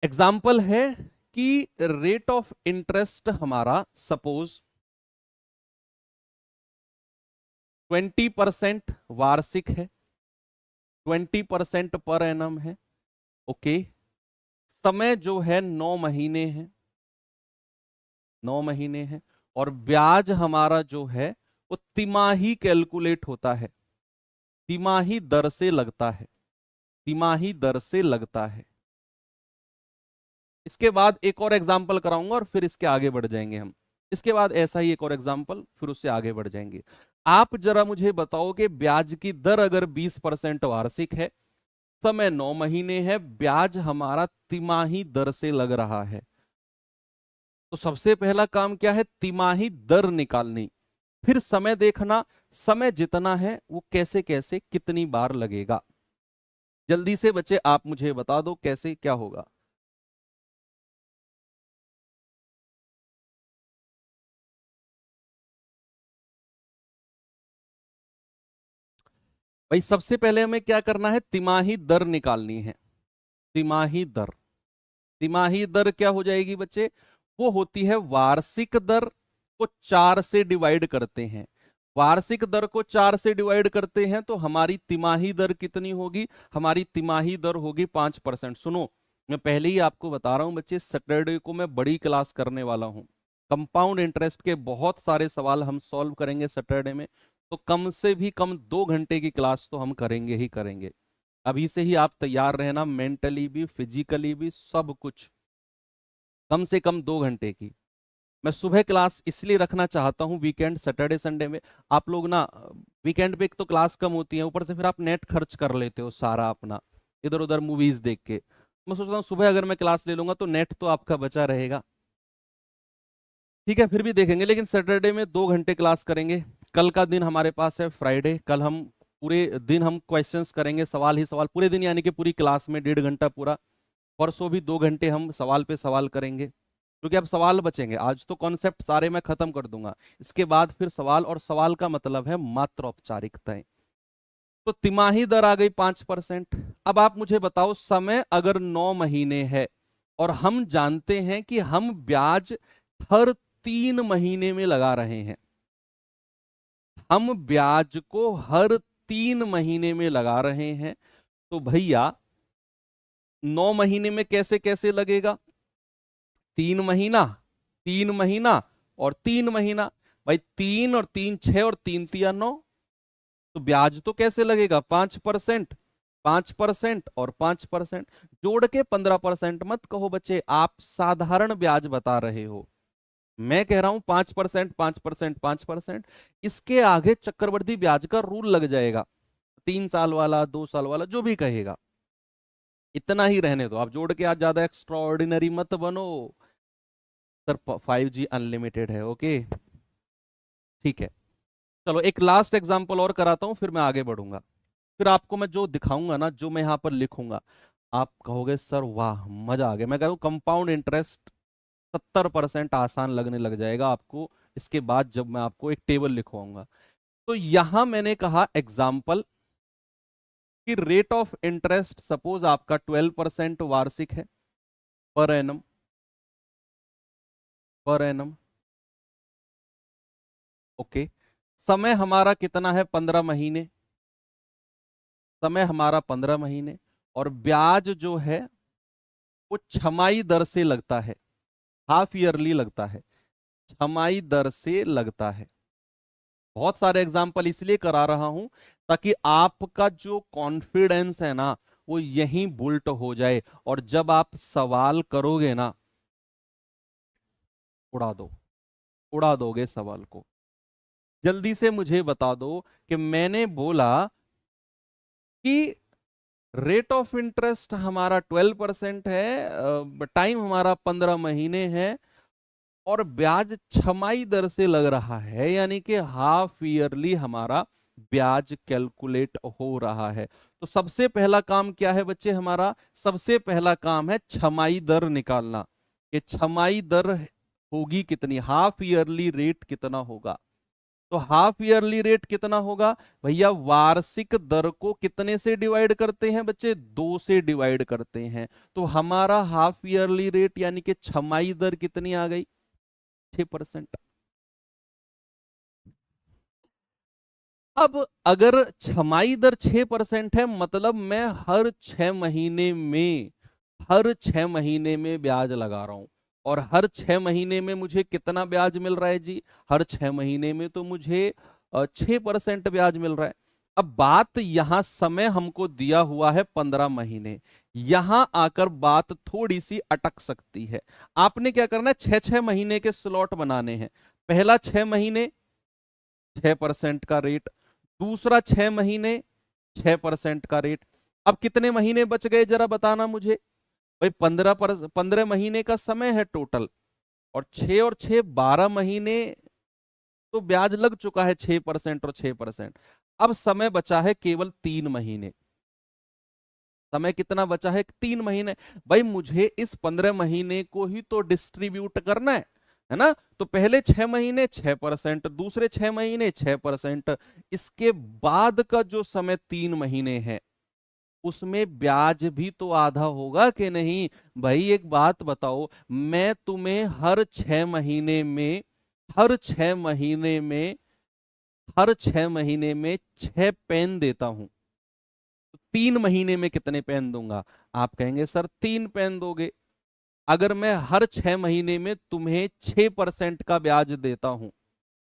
एग्जाम्पल है कि रेट ऑफ इंटरेस्ट हमारा सपोज 20% वार्षिक है, 20% पर एनम है। ओके, समय जो है 9 महीने है, 9 महीने है, और ब्याज हमारा जो है वो तिमाही कैलकुलेट होता है, तिमाही दर से लगता है, तिमाही दर से लगता है। इसके बाद एक और एग्जाम्पल कराऊंगा और फिर इसके आगे बढ़ जाएंगे हम। इसके बाद ऐसा ही एक और एग्जाम्पल, फिर उससे आगे बढ़ जाएंगे। आप जरा मुझे बताओ कि ब्याज की दर अगर 20% वार्षिक है, समय 9 महीने है, ब्याज हमारा तिमाही दर से लग रहा है, तो सबसे पहला काम क्या है? तिमाही दर निकालनी। फिर समय देखना, समय जितना है वो कैसे कैसे कितनी बार लगेगा। जल्दी से बच्चे आप मुझे बता दो कैसे क्या होगा। भाई सबसे पहले हमें क्या करना है? तिमाही दर निकालनी है। तिमाही दर, तिमाही दर क्या हो जाएगी बच्चे? वो होती है वार्षिक दर को 4 से डिवाइड करते हैं। वार्षिक दर को 4 से डिवाइड करते हैं तो हमारी तिमाही दर कितनी होगी? हमारी तिमाही दर होगी 5%। सुनो, मैं पहले ही आपको बता रहा हूं बच्चे, सैटरडे को मैं बड़ी क्लास करने वाला हूं। कंपाउंड इंटरेस्ट के बहुत सारे सवाल हम सॉल्व करेंगे सैटरडे में, तो कम से भी कम 2 घंटे की क्लास तो हम करेंगे ही करेंगे। अभी से ही आप तैयार रहना, मेंटली भी फिजिकली भी सब कुछ, कम से कम 2 घंटे की। मैं सुबह क्लास इसलिए रखना चाहता हूँ वीकेंड सैटरडे संडे में। आप लोग ना वीकेंड पे एक तो क्लास कम होती है, ऊपर से फिर आप नेट खर्च कर लेते हो सारा अपना इधर उधर मूवीज देख के। मैं सोचता हूँ सुबह अगर मैं क्लास ले लूंगा तो नेट तो आपका बचा रहेगा। ठीक है, फिर भी देखेंगे, लेकिन सैटरडे में 2 घंटे क्लास करेंगे। कल का दिन हमारे पास है फ्राइडे, कल हम पूरे दिन हम क्वेश्चंस करेंगे, सवाल ही सवाल पूरे दिन, यानी कि पूरी क्लास में 1.5 घंटा पूरा। परसों भी 2 घंटे हम सवाल पे सवाल करेंगे, क्योंकि अब सवाल बचेंगे। आज तो कॉन्सेप्ट सारे मैं खत्म कर दूंगा, इसके बाद फिर सवाल, और सवाल का मतलब है मात्र औपचारिकताएं। तो तिमाही दर आ गई 5%। अब आप मुझे बताओ, समय अगर 9 महीने है और हम जानते हैं कि हम ब्याज हर 3 महीने में लगा रहे हैं, हम ब्याज को हर 3 महीने में लगा रहे हैं, तो भैया 9 महीने में कैसे कैसे लगेगा? 3 महीना, 3 महीना और 3 महीना। भाई 3 और 3 6 और 3 3 9, तो ब्याज तो कैसे लगेगा? 5%, 5% और 5%, जोड़ के 15%। मत कहो बच्चे आप साधारण ब्याज बता रहे हो, मैं कह रहा हूं 5%, 5%, 5%। इसके आगे चक्रवृद्धि ब्याज का रूल लग जाएगा, 3 साल वाला, 2 साल वाला, जो भी कहेगा। इतना ही रहने दो आप, जोड़ के आज ज्यादा एक्स्ट्रा ऑर्डिनरी मत बनो। सर 5G अनलिमिटेड है, ओके ठीक है। चलो एक लास्ट एग्जांपल और कराता हूं, फिर मैं आगे बढ़ूंगा। फिर आपको मैं जो दिखाऊंगा ना, जो मैं यहां पर लिखूंगा, आप कहोगे सर वाह मजा आ गया। मैं कह रहा हूं कंपाउंड इंटरेस्ट 70% आसान लगने लग जाएगा आपको इसके बाद, जब मैं आपको एक टेबल लिखवाऊंगा। तो यहां मैंने कहा एग्जाम्पल कि रेट ऑफ इंटरेस्ट सपोज आपका 12% वार्षिक है, per annum, per annum, okay. समय हमारा कितना है? 15 महीने, समय हमारा 15 महीने, और ब्याज जो है वो छमाई दर से लगता है, हाफ ईयरली लगता है, छमाई दर से लगता है। बहुत सारे एग्जाम्पल इसलिए करा रहा हूं ताकि आपका जो कॉन्फिडेंस है ना वो यहीं बुल्ट हो जाए, और जब आप सवाल करोगे ना, उड़ा दो, उड़ा दोगे सवाल को। जल्दी से मुझे बता दो कि मैंने बोला कि रेट ऑफ इंटरेस्ट हमारा 12% है, टाइम हमारा 15 महीने है, और ब्याज छमाई दर से लग रहा है, यानी कि हाफ ईयरली हमारा ब्याज कैलकुलेट हो रहा है। तो सबसे पहला काम क्या है बच्चे हमारा? सबसे पहला काम है छमाई दर निकालना, कि छमाई दर होगी कितनी, हाफ ईयरली रेट कितना होगा। तो हाफ ईयरली रेट कितना होगा भैया? वार्षिक दर को कितने से डिवाइड करते हैं बच्चे? 2 से डिवाइड करते हैं। तो हमारा हाफ ईयरली रेट यानी कि छमाई दर कितनी आ गई? 6%। अब अगर छमाई दर 6% है, मतलब मैं हर 6 महीने में, हर 6 महीने में ब्याज लगा रहा हूं, और हर 6 महीने में मुझे कितना ब्याज मिल रहा है जी? हर 6 महीने में तो मुझे 6% ब्याज मिल रहा है। अब बात यहां समय हमको दिया हुआ है 15 महीने, यहां आकर बात थोड़ी सी अटक सकती है। आपने क्या करना है, 6-6 महीने के स्लॉट बनाने हैं। पहला 6 महीने 6% का रेट, दूसरा 6 महीने 6% का रेट। अब कितने महीने बच गए जरा बताना मुझे। भाई 15 महीने का समय है टोटल, और 6 और 6 12 महीने तो ब्याज लग चुका है 6% और 6%। अब समय बचा है केवल 3 महीने। समय कितना बचा है, 3 महीने। भाई मुझे इस 15 महीने को ही तो डिस्ट्रीब्यूट करना है ना। तो पहले 6 महीने 6%, दूसरे 6 महीने 6%, इसके बाद का जो समय 3 महीने है उसमें ब्याज भी तो आधा होगा कि नहीं। भाई एक बात बताओ, मैं तुम्हें हर 6 महीने में हर 6 महीने में 6 पेन देता हूं, तो 3 महीने में कितने पेन दूंगा। आप कहेंगे सर 3 पेन दोगे। अगर मैं हर 6 महीने में तुम्हें 6% का ब्याज देता हूं,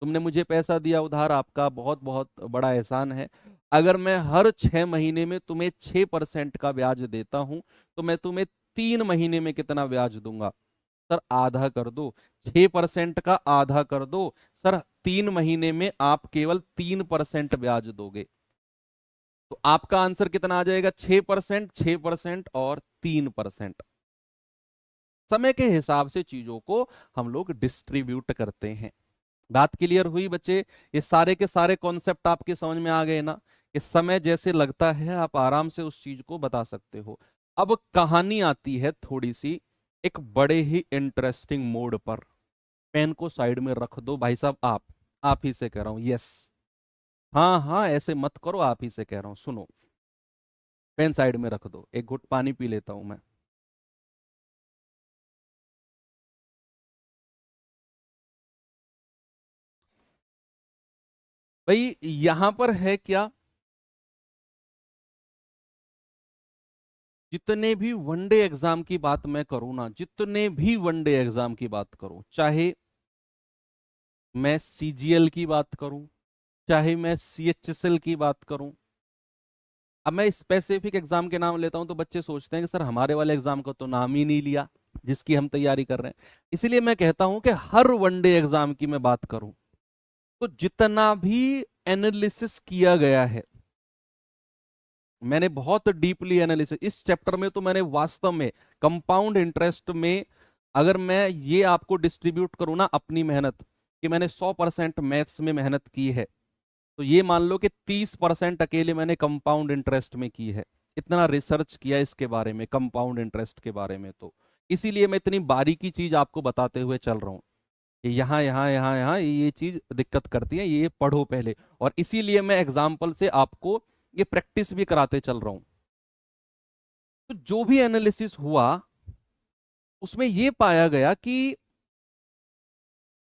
तुमने मुझे पैसा दिया उधार, आपका बहुत बहुत बड़ा एहसान है। अगर मैं हर 6 महीने में तुम्हें 6% का ब्याज देता हूं, तो मैं तुम्हें 3 महीने में कितना ब्याज दूंगा। सर आधा कर दो, 6% का आधा कर दो। सर 3 महीने में आप केवल 3% ब्याज दोगे। तो आपका आंसर कितना आ जाएगा, 6%, 6% और 3%। समय के हिसाब से चीजों को हम लोग डिस्ट्रीब्यूट करते हैं। बात क्लियर हुई बच्चे। ये सारे के सारे कॉन्सेप्ट आपके समझ में आ गए ना, कि समय जैसे लगता है आप आराम से उस चीज को बता सकते हो। अब कहानी आती है थोड़ी सी एक बड़े ही इंटरेस्टिंग मोड पर। पेन को साइड में रख दो भाई साहब, आप ही से कह रहा हूं, यस। हाँ हाँ ऐसे मत करो, आप ही से कह रहा हूं, सुनो। पेन साइड में रख दो, एक घुट पानी पी लेता हूं मैं। भाई यहां पर है क्या, जितने भी वनडे एग्जाम की बात मैं करूं ना, जितने भी वनडे एग्जाम की बात करूं, चाहे मैं सीजीएल की बात करूं, चाहे मैं सीएचएसएल की बात करूं। अब मैं स्पेसिफिक एग्जाम के नाम लेता हूं तो बच्चे सोचते हैं कि सर हमारे वाले एग्जाम का तो नाम ही नहीं लिया जिसकी हम तैयारी कर रहे हैं। इसीलिए मैं कहता हूं कि हर वनडे एग्जाम की मैं बात करूं तो जितना भी एनालिसिस किया गया है, मैंने बहुत डीपली एनालिसिस इस चैप्टर में, तो मैंने वास्तव में कंपाउंड इंटरेस्ट में, अगर मैं ये आपको डिस्ट्रीब्यूट करूं ना अपनी मेहनत, कि मैंने 100% मैथ्स में मेहनत की है, तो ये मान लो कि 30% अकेले मैंने कंपाउंड इंटरेस्ट में की है। इतना रिसर्च किया इसके बारे में, कंपाउंड इंटरेस्ट के बारे में। तो इसीलिए मैं इतनी बारीकी चीज आपको बताते हुए चल रहा हूँ कि यहाँ यहाँ यहाँ यहाँ ये चीज दिक्कत करती है, ये पढ़ो पहले। और इसीलिए मैं एग्जाम्पल से आपको ये प्रैक्टिस भी कराते चल रहा हूं। तो जो भी एनालिसिस हुआ उसमें ये पाया गया कि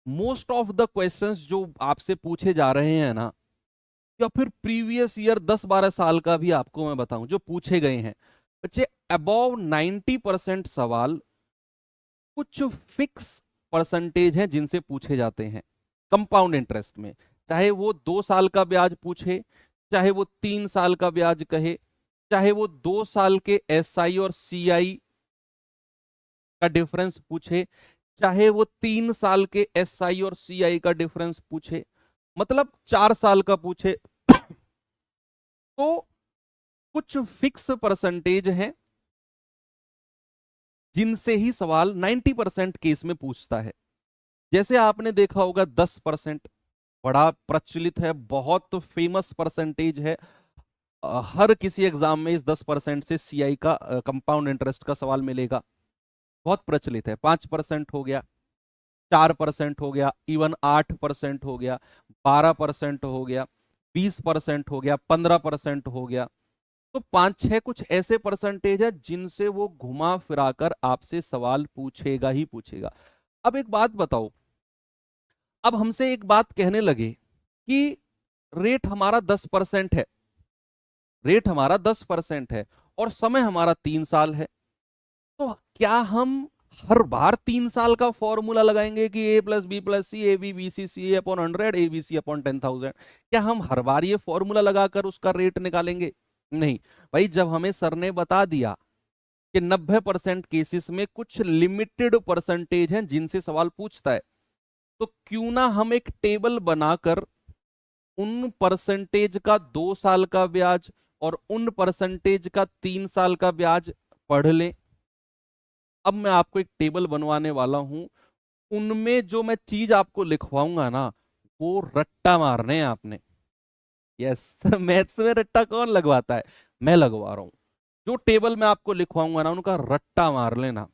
मोस्ट ऑफ द क्वेश्चंस जो आपसे पूछे जा रहे हैं ना, या फिर प्रीवियस ईयर 10-12 साल का भी आपको मैं बताऊं जो पूछे गए हैं बच्चे, अबव 90% सवाल कुछ फिक्स परसेंटेज हैं जिनसे पूछे जाते हैं कंपाउंड इंटरेस्ट में। चाहे वो 2 साल का ब्याज पूछे, चाहे वो 3 साल का ब्याज कहे, चाहे वो 2 साल के एसआई और सीआई का डिफरेंस पूछे, चाहे वो 3 साल के एसआई और सीआई का डिफरेंस पूछे, मतलब 4 साल का पूछे। तो कुछ फिक्स परसेंटेज हैं जिनसे ही सवाल 90% केस में पूछता है। जैसे आपने देखा होगा 10%, बड़ा प्रचलित है, बहुत फेमस परसेंटेज है। हर किसी एग्जाम में इस 10% से सीआई का कंपाउंड इंटरेस्ट का सवाल मिलेगा, बहुत प्रचलित है। 5% हो गया, 4% हो गया, इवन 8% हो गया, 12% हो गया, 20% हो गया, 15% हो गया। तो 5-6 कुछ ऐसे परसेंटेज है जिनसे वो घुमा फिराकर आपसे सवाल पूछेगा ही पूछेगा। अब एक बात बताओ, अब हमसे एक बात कहने लगे कि रेट हमारा 10% है, रेट हमारा 10% है और समय हमारा 3 साल है, तो क्या हम हर बार 3 साल का फॉर्मूला लगाएंगे कि a plus B plus C, A B B C C A upon 100, A B C upon 10,000? क्या हम हर बार ये फॉर्मूला लगाकर उसका रेट निकालेंगे? नहीं भाई, जब हमें सर ने बता दिया कि 90% केसेस में कुछ लिमिटेड परसेंटेज हैं जिनसे सवाल पूछता है। तो क्यों ना हम एक टेबल बनाकर उन परसेंटेज का 2 साल का ब्याज और उन परसेंटेज का 3 साल का ब्याज पढ़ लें। अब मैं आपको एक टेबल बनवाने वाला हूं, उनमें जो मैं चीज आपको लिखवाऊंगा ना, वो रट्टा मारने हैं आपने। यस सर, मैथ्स में रट्टा कौन लगवाता है? मैं लगवा रहा हूं। जो टेबल मैं आपको लिखवाऊंगा ना, उनका रट्टा मार लेना।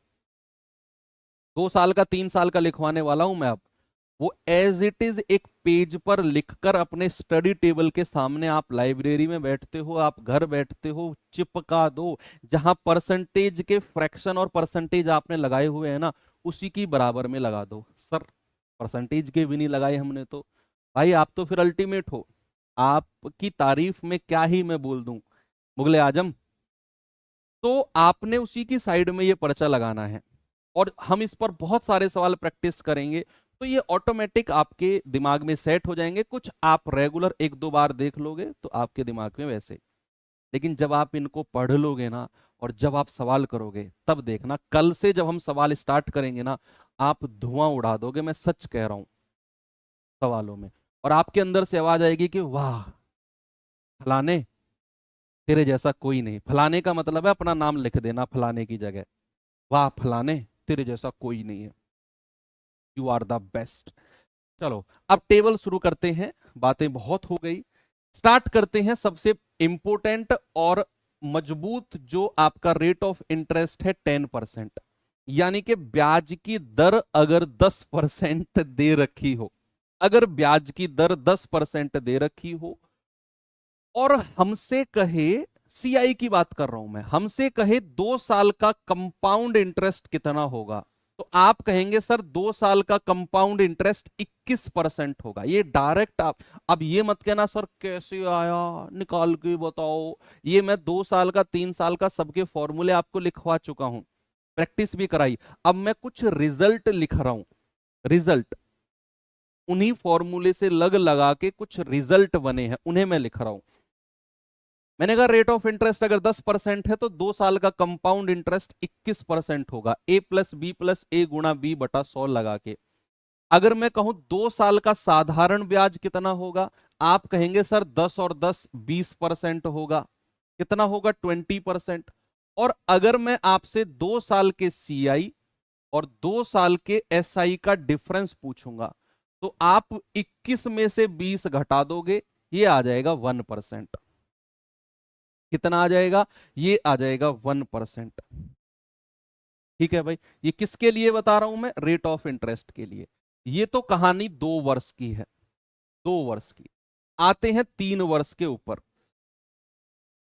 2 साल का 3 साल का लिखवाने वाला हूं मैं। अब वो एज इट इज एक पेज पर लिखकर अपने स्टडी टेबल के सामने, आप लाइब्रेरी में बैठते हो, आप घर बैठते हो, चिपका दो। जहां परसेंटेज के फ्रैक्शन और परसेंटेज आपने लगाए हुए हैं ना, उसी की बराबर में लगा दो। सर परसेंटेज के भी नहीं लगाए हमने तो। भाई आप तो फिर अल्टीमेट हो, आपकी तारीफ में क्या ही मैं बोल दूं, मुगले आजम। तो आपने उसी की साइड में ये पर्चा लगाना है, और हम इस पर बहुत सारे सवाल प्रैक्टिस करेंगे, तो ये ऑटोमेटिक आपके दिमाग में सेट हो जाएंगे। कुछ आप रेगुलर 1-2 बार देख लोगे तो आपके दिमाग में वैसे। लेकिन जब आप इनको पढ़ लोगे ना, और जब आप सवाल करोगे, तब देखना कल से जब हम सवाल स्टार्ट करेंगे ना, आप धुआं उड़ा दोगे, मैं सच कह रहा हूं सवालों में। और आपके अंदर से आवाज आएगी कि वाह फलाने, तेरे जैसा कोई नहीं। फलाने का मतलब है अपना नाम लिख देना फलाने की जगह। वाह फलाने, तेरे जैसा कोई नहीं है, यू आर द बेस्ट। चलो अब टेबल शुरू करते हैं, बातें बहुत हो गई। स्टार्ट करते हैं सबसे इंपॉर्टेंट और मजबूत, जो आपका रेट ऑफ इंटरेस्ट है 10%। यानी कि ब्याज की दर अगर 10% दे रखी हो, अगर ब्याज की दर 10% दे रखी हो, और हमसे कहे, सीआई की बात कर रहा हूं मैं, हमसे कहे 2 साल का कंपाउंड इंटरेस्ट कितना होगा, तो आप कहेंगे सर 2 साल का कंपाउंड इंटरेस्ट 21% होगा। ये डायरेक्ट आप, अब ये मत कहना सर कैसे आया, निकाल के बताओ। ये मैं 2 साल का 3 साल का सबके फॉर्मूले आपको लिखवा चुका हूं, प्रैक्टिस भी कराई। अब मैं कुछ रिजल्ट लिख रहा हूं, रिजल्ट उन्हीं फॉर्मूले से लग लगा के कुछ रिजल्ट बने हैं, उन्हें मैं लिख रहा हूं। मैंने कहा रेट ऑफ इंटरेस्ट अगर 10% है तो 2 साल का कंपाउंड इंटरेस्ट 21% होगा, ए प्लस बी प्लस ए गुणा बी बटा 100 लगा के। अगर मैं कहूं 2 साल का साधारण ब्याज कितना होगा, आप कहेंगे सर 10 और 10 20% होगा। कितना होगा? 20%। और अगर मैं आपसे 2 साल के सीआई और 2 साल के एसआई का डिफरेंस पूछूंगा, तो आप 21 में से 20 घटा दोगे, ये आ जाएगा 1%। कितना आ जाएगा? ये आ जाएगा 1%। ठीक है भाई, ये किसके लिए बता रहा हूं मैं? रेट ऑफ इंटरेस्ट के लिए। ये तो कहानी 2 वर्ष की है, 2 वर्ष की। आते हैं 3 वर्ष के ऊपर।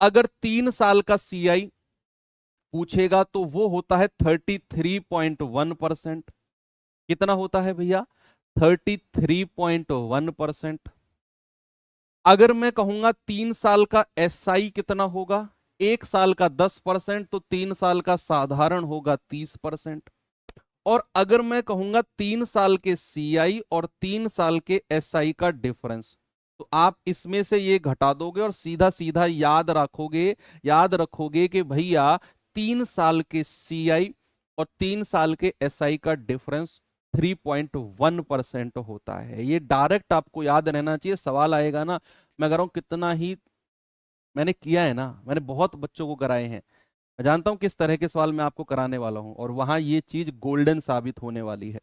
अगर 3 साल का सीआई पूछेगा तो वो होता है 33.1%। कितना होता है भैया? 33.1%। अगर मैं कहूंगा 3 साल का एसआई कितना होगा, 1 साल का 10%, तो 3 साल का साधारण होगा 30%। और अगर मैं कहूंगा 3 साल के सीआई और 3 साल के एसआई का डिफरेंस, तो आप इसमें से ये घटा दोगे और सीधा सीधा याद रखोगे कि भैया 3 साल के सीआई और 3 साल के एसआई का डिफरेंस 3.1% होता है। ये डायरेक्ट आपको याद रहना चाहिए, सवाल आएगा ना। मैं कह रहा हूं कितना ही मैंने किया है ना, मैंने बहुत बच्चों को कराए हैं, मैं जानता हूं किस तरह के सवाल मैं आपको कराने वाला हूं, और वहां ये चीज गोल्डन साबित होने वाली है।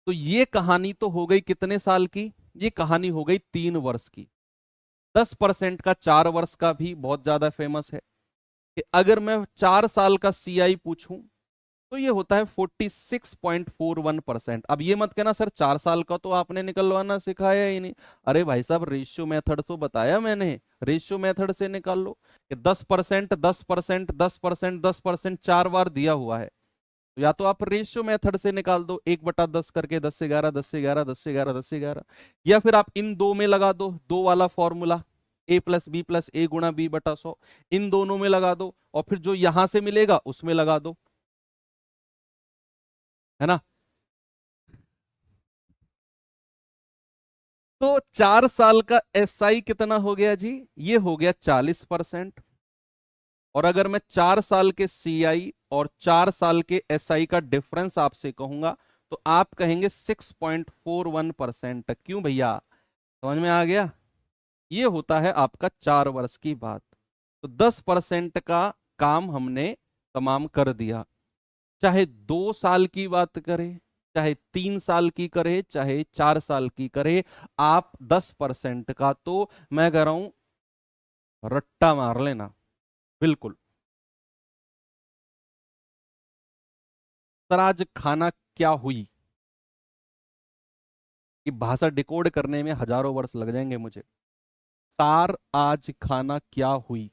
तो ये कहानी तो हो गई कितने साल की? ये कहानी हो गई 3 वर्ष की। 10% का 4 वर्ष का भी बहुत ज्यादा फेमस है, कि अगर मैं 4 साल का सीआई पूछूं तो ये होता है 46.41%। अब ये मत कहना सर 4 साल का तो आपने निकलवाना सिखाया ही नहीं। अरे भाई साहब, रेशियो मेथड तो बताया मैंने, रेशियो मेथड से निकाल लो कि 10%, 10%, 10%, 10% 4 बार दिया हुआ है। तो या तो आप रेशियो मेथड से निकाल दो, 1/10 करके, 10 से 11, 10 से 11, 10 से 11, 10 से 11। या फिर आप इन दो में लगा दो, दो वाला फॉर्मूला, ए प्लस बी प्लस ए गुणा बी बटा 100, इन दोनों में लगा दो, और फिर जो यहां से मिलेगा उसमें लगा दो, है ना। तो 4 साल का एसआई कितना हो गया जी? ये हो गया 40%। और अगर मैं 4 साल के CI और 4 साल के SI का डिफरेंस आपसे कहूंगा तो आप कहेंगे 6.41%। क्यों भैया, समझ में आ गया? ये होता है आपका 4 वर्ष की बात। तो 10% का काम हमने तमाम कर दिया। चाहे 2 साल की बात करें, चाहे 3 साल की करे, चाहे 4 साल की करे, आप 10% का तो मैं कह रहा हूं रट्टा मार लेना। बिल्कुल। सर आज खाना क्या हुई, कि भाषा डिकोड करने में हजारों वर्ष लग जाएंगे मुझे। सार आज खाना क्या हुई,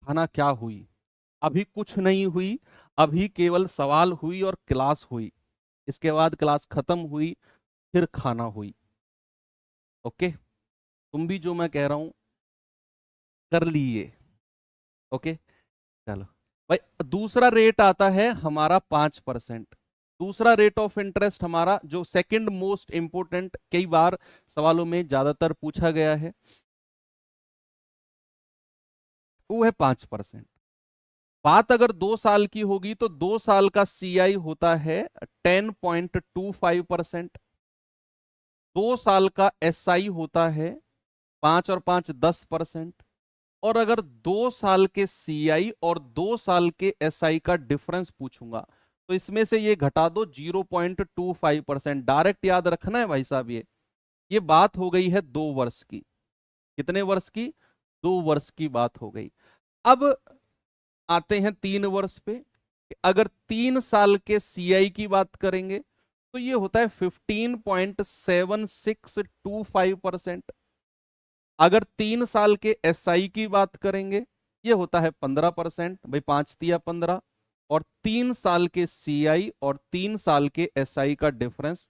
खाना क्या हुई। अभी कुछ नहीं हुई, अभी केवल सवाल हुई और क्लास हुई, इसके बाद क्लास खत्म हुई, फिर खाना हुई। ओके, तुम भी जो मैं कह रहा हूं कर लिए। ओके, चलो भाई। दूसरा रेट आता है हमारा 5%। दूसरा रेट ऑफ इंटरेस्ट हमारा जो सेकंड मोस्ट इंपोर्टेंट, कई बार सवालों में ज्यादातर पूछा गया है, वो है 5%। बात अगर 2 साल की होगी तो 2 साल का CI होता है 10.25%। 2 साल का SI होता है 5 और 5 10%। और अगर 2 साल के CI और 2 साल के SI का डिफरेंस पूछूंगा तो इसमें से ये घटा दो 0.25%। डायरेक्ट याद रखना है भाई साहब, ये बात हो गई है 2 वर्ष की। कितने वर्ष की? 2 वर्ष की बात हो गई। अब आते हैं 3 वर्ष पे। अगर 3 साल के CI की बात करेंगे तो ये होता है 15.7625%। अगर 3 साल के SI की बात करेंगे ये होता है 15%। भाई 5 तिया 15। और 3 साल के CI और 3 साल के SI का डिफरेंस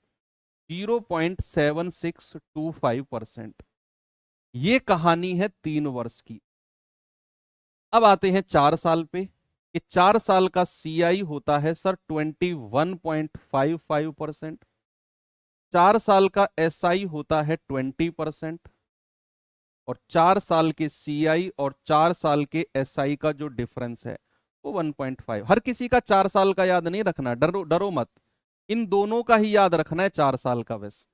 0.7625%। ये कहानी है 3 वर्ष की। अब आते हैं 4 साल पे, कि 4 साल का CI होता है सर 21.55%। 4 साल का SI होता है 20%। और 4 साल के CI और 4 साल के SI का जो डिफरेंस है वो 1.5। हर किसी का 4 साल का याद नहीं रखना, डरो डरो मत। इन दोनों का ही याद रखना है, 4 साल का बस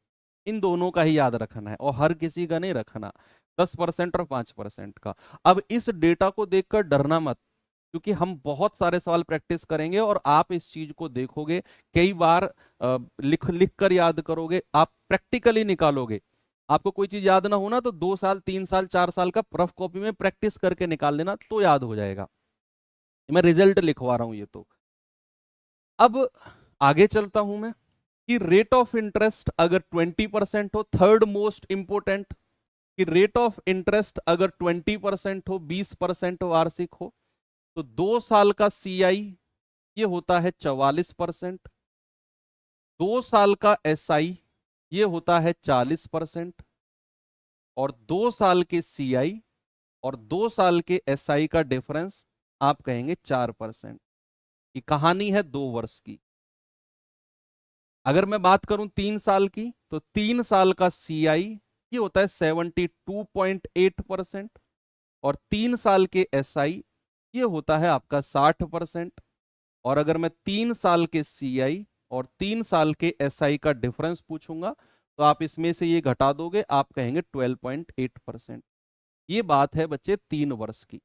इन दोनों का ही याद रखना है, और हर किसी का नहीं रखना, 10% और 5% का। अब इस डेटा को देखकर डरना मत, क्योंकि हम बहुत सारे सवाल प्रैक्टिस करेंगे और आप इस चीज को देखोगे कई बार, लिख लिख कर याद करोगे, आप प्रैक्टिकली निकालोगे। आपको कोई चीज याद ना होना तो 2 साल 3 साल 4 साल का रफ कॉपी में प्रैक्टिस करके निकाल लेना तो याद हो जाएगा। मैं रिजल्ट लिखवा रहा हूं ये तो। अब आगे चलता हूं मैं, कि रेट ऑफ इंटरेस्ट अगर 20% हो, थर्ड मोस्ट इंपोर्टेंट, कि रेट ऑफ इंटरेस्ट अगर 20% हो, 20% वार्षिक हो, तो 2 साल का CI ये होता है 44%। 2 साल का SI ये होता है 40%। और 2 साल के CI और 2 साल के SI का डिफरेंस आप कहेंगे 4%। की कहानी है 2 वर्ष की। अगर मैं बात करूं 3 साल की, तो 3 साल का CI ये होता है 72.8%। और 3 साल के SI ये होता है आपका 60%। और अगर मैं 3 साल के CI और 3 साल के SI का डिफरेंस पूछूंगा तो आप इसमें से ये घटा दोगे, आप कहेंगे 12.8%। ये बात है बच्चे 3 वर्ष की,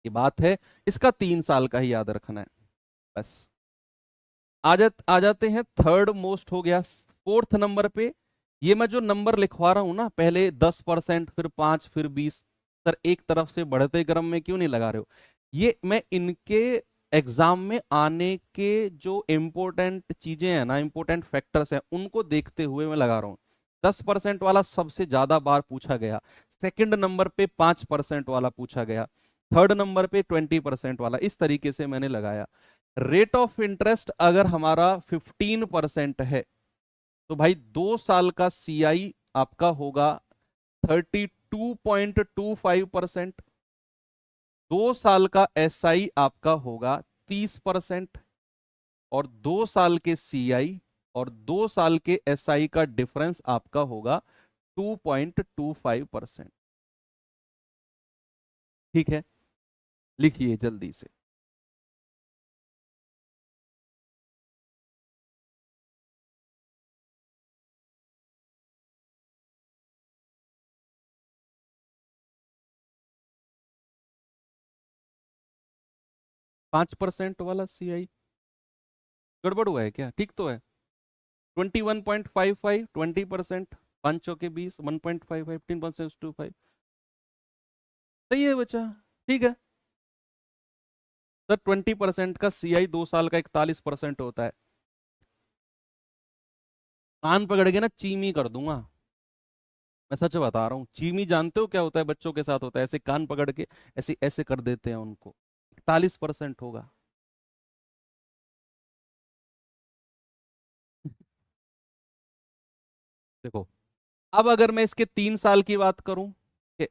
ये बात है, इसका 3 साल का ही याद रखना है बस। आ जाते हैं, थर्ड मोस्ट हो गया, फोर्थ नंबर पे। ये मैं जो नंबर लिखवा रहा हूं ना, पहले 10%, फिर 5, फिर 20, सर एक तरफ से बढ़ते क्रम में क्यों नहीं लगा रहे हो? ये मैं इनके एग्जाम में आने के जो इंपॉर्टेंट चीजें हैं ना, इंपॉर्टेंट फैक्टर्स हैं, उनको देखते हुए मैं लगा रहा हूं। 10% वाला सबसे ज्यादा बार पूछा गया, सेकंड नंबर पे 5% वाला पूछा गया, थर्ड नंबर पे 20% वाला, इस तरीके से मैंने लगाया। रेट ऑफ इंटरेस्ट अगर हमारा 15% है तो भाई 2 साल का CI आपका होगा 32.25%। 2 साल का SI आपका होगा 30%। और 2 साल के CI और 2 साल के SI का डिफरेंस आपका होगा 2.25%। ठीक है, लिखिए जल्दी से। पांच परसेंट वाला CI गड़बड़ हुआ है क्या? ठीक तो है। 21.55 20%, 5 चौके 20, 1.55 15.625, सही है बच्चा, ठीक है। सर 20% का CI 2 साल का 41% होता है। कान पकड़ के ना चीमी कर दूंगा, मैं सच बता रहा हूँ। चीमी जानते हो क्या होता है? बच्चों के साथ होता है, ऐसे कान पकड़ के ऐसे ऐसे कर देते हैं उनको। 41% होगा। देखो, अब अगर मैं इसके 3 साल की बात करूं,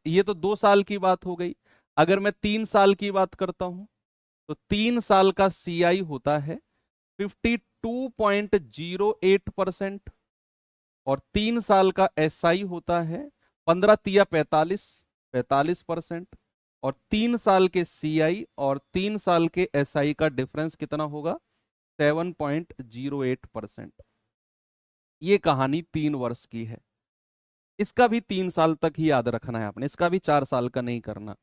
ये तो 2 साल की बात हो गई। अगर मैं 3 साल की बात करता हूं, तो 3 साल का CI होता है 52.08%, और 3 साल का SI होता है 15 तिया 45, 45%। और 3 साल के CI और 3 साल के SI का डिफरेंस कितना होगा? 7.08%। ये कहानी 3 वर्ष की है। इसका भी 3 साल तक ही याद रखना है आपने, इसका भी 4 साल का नहीं करना।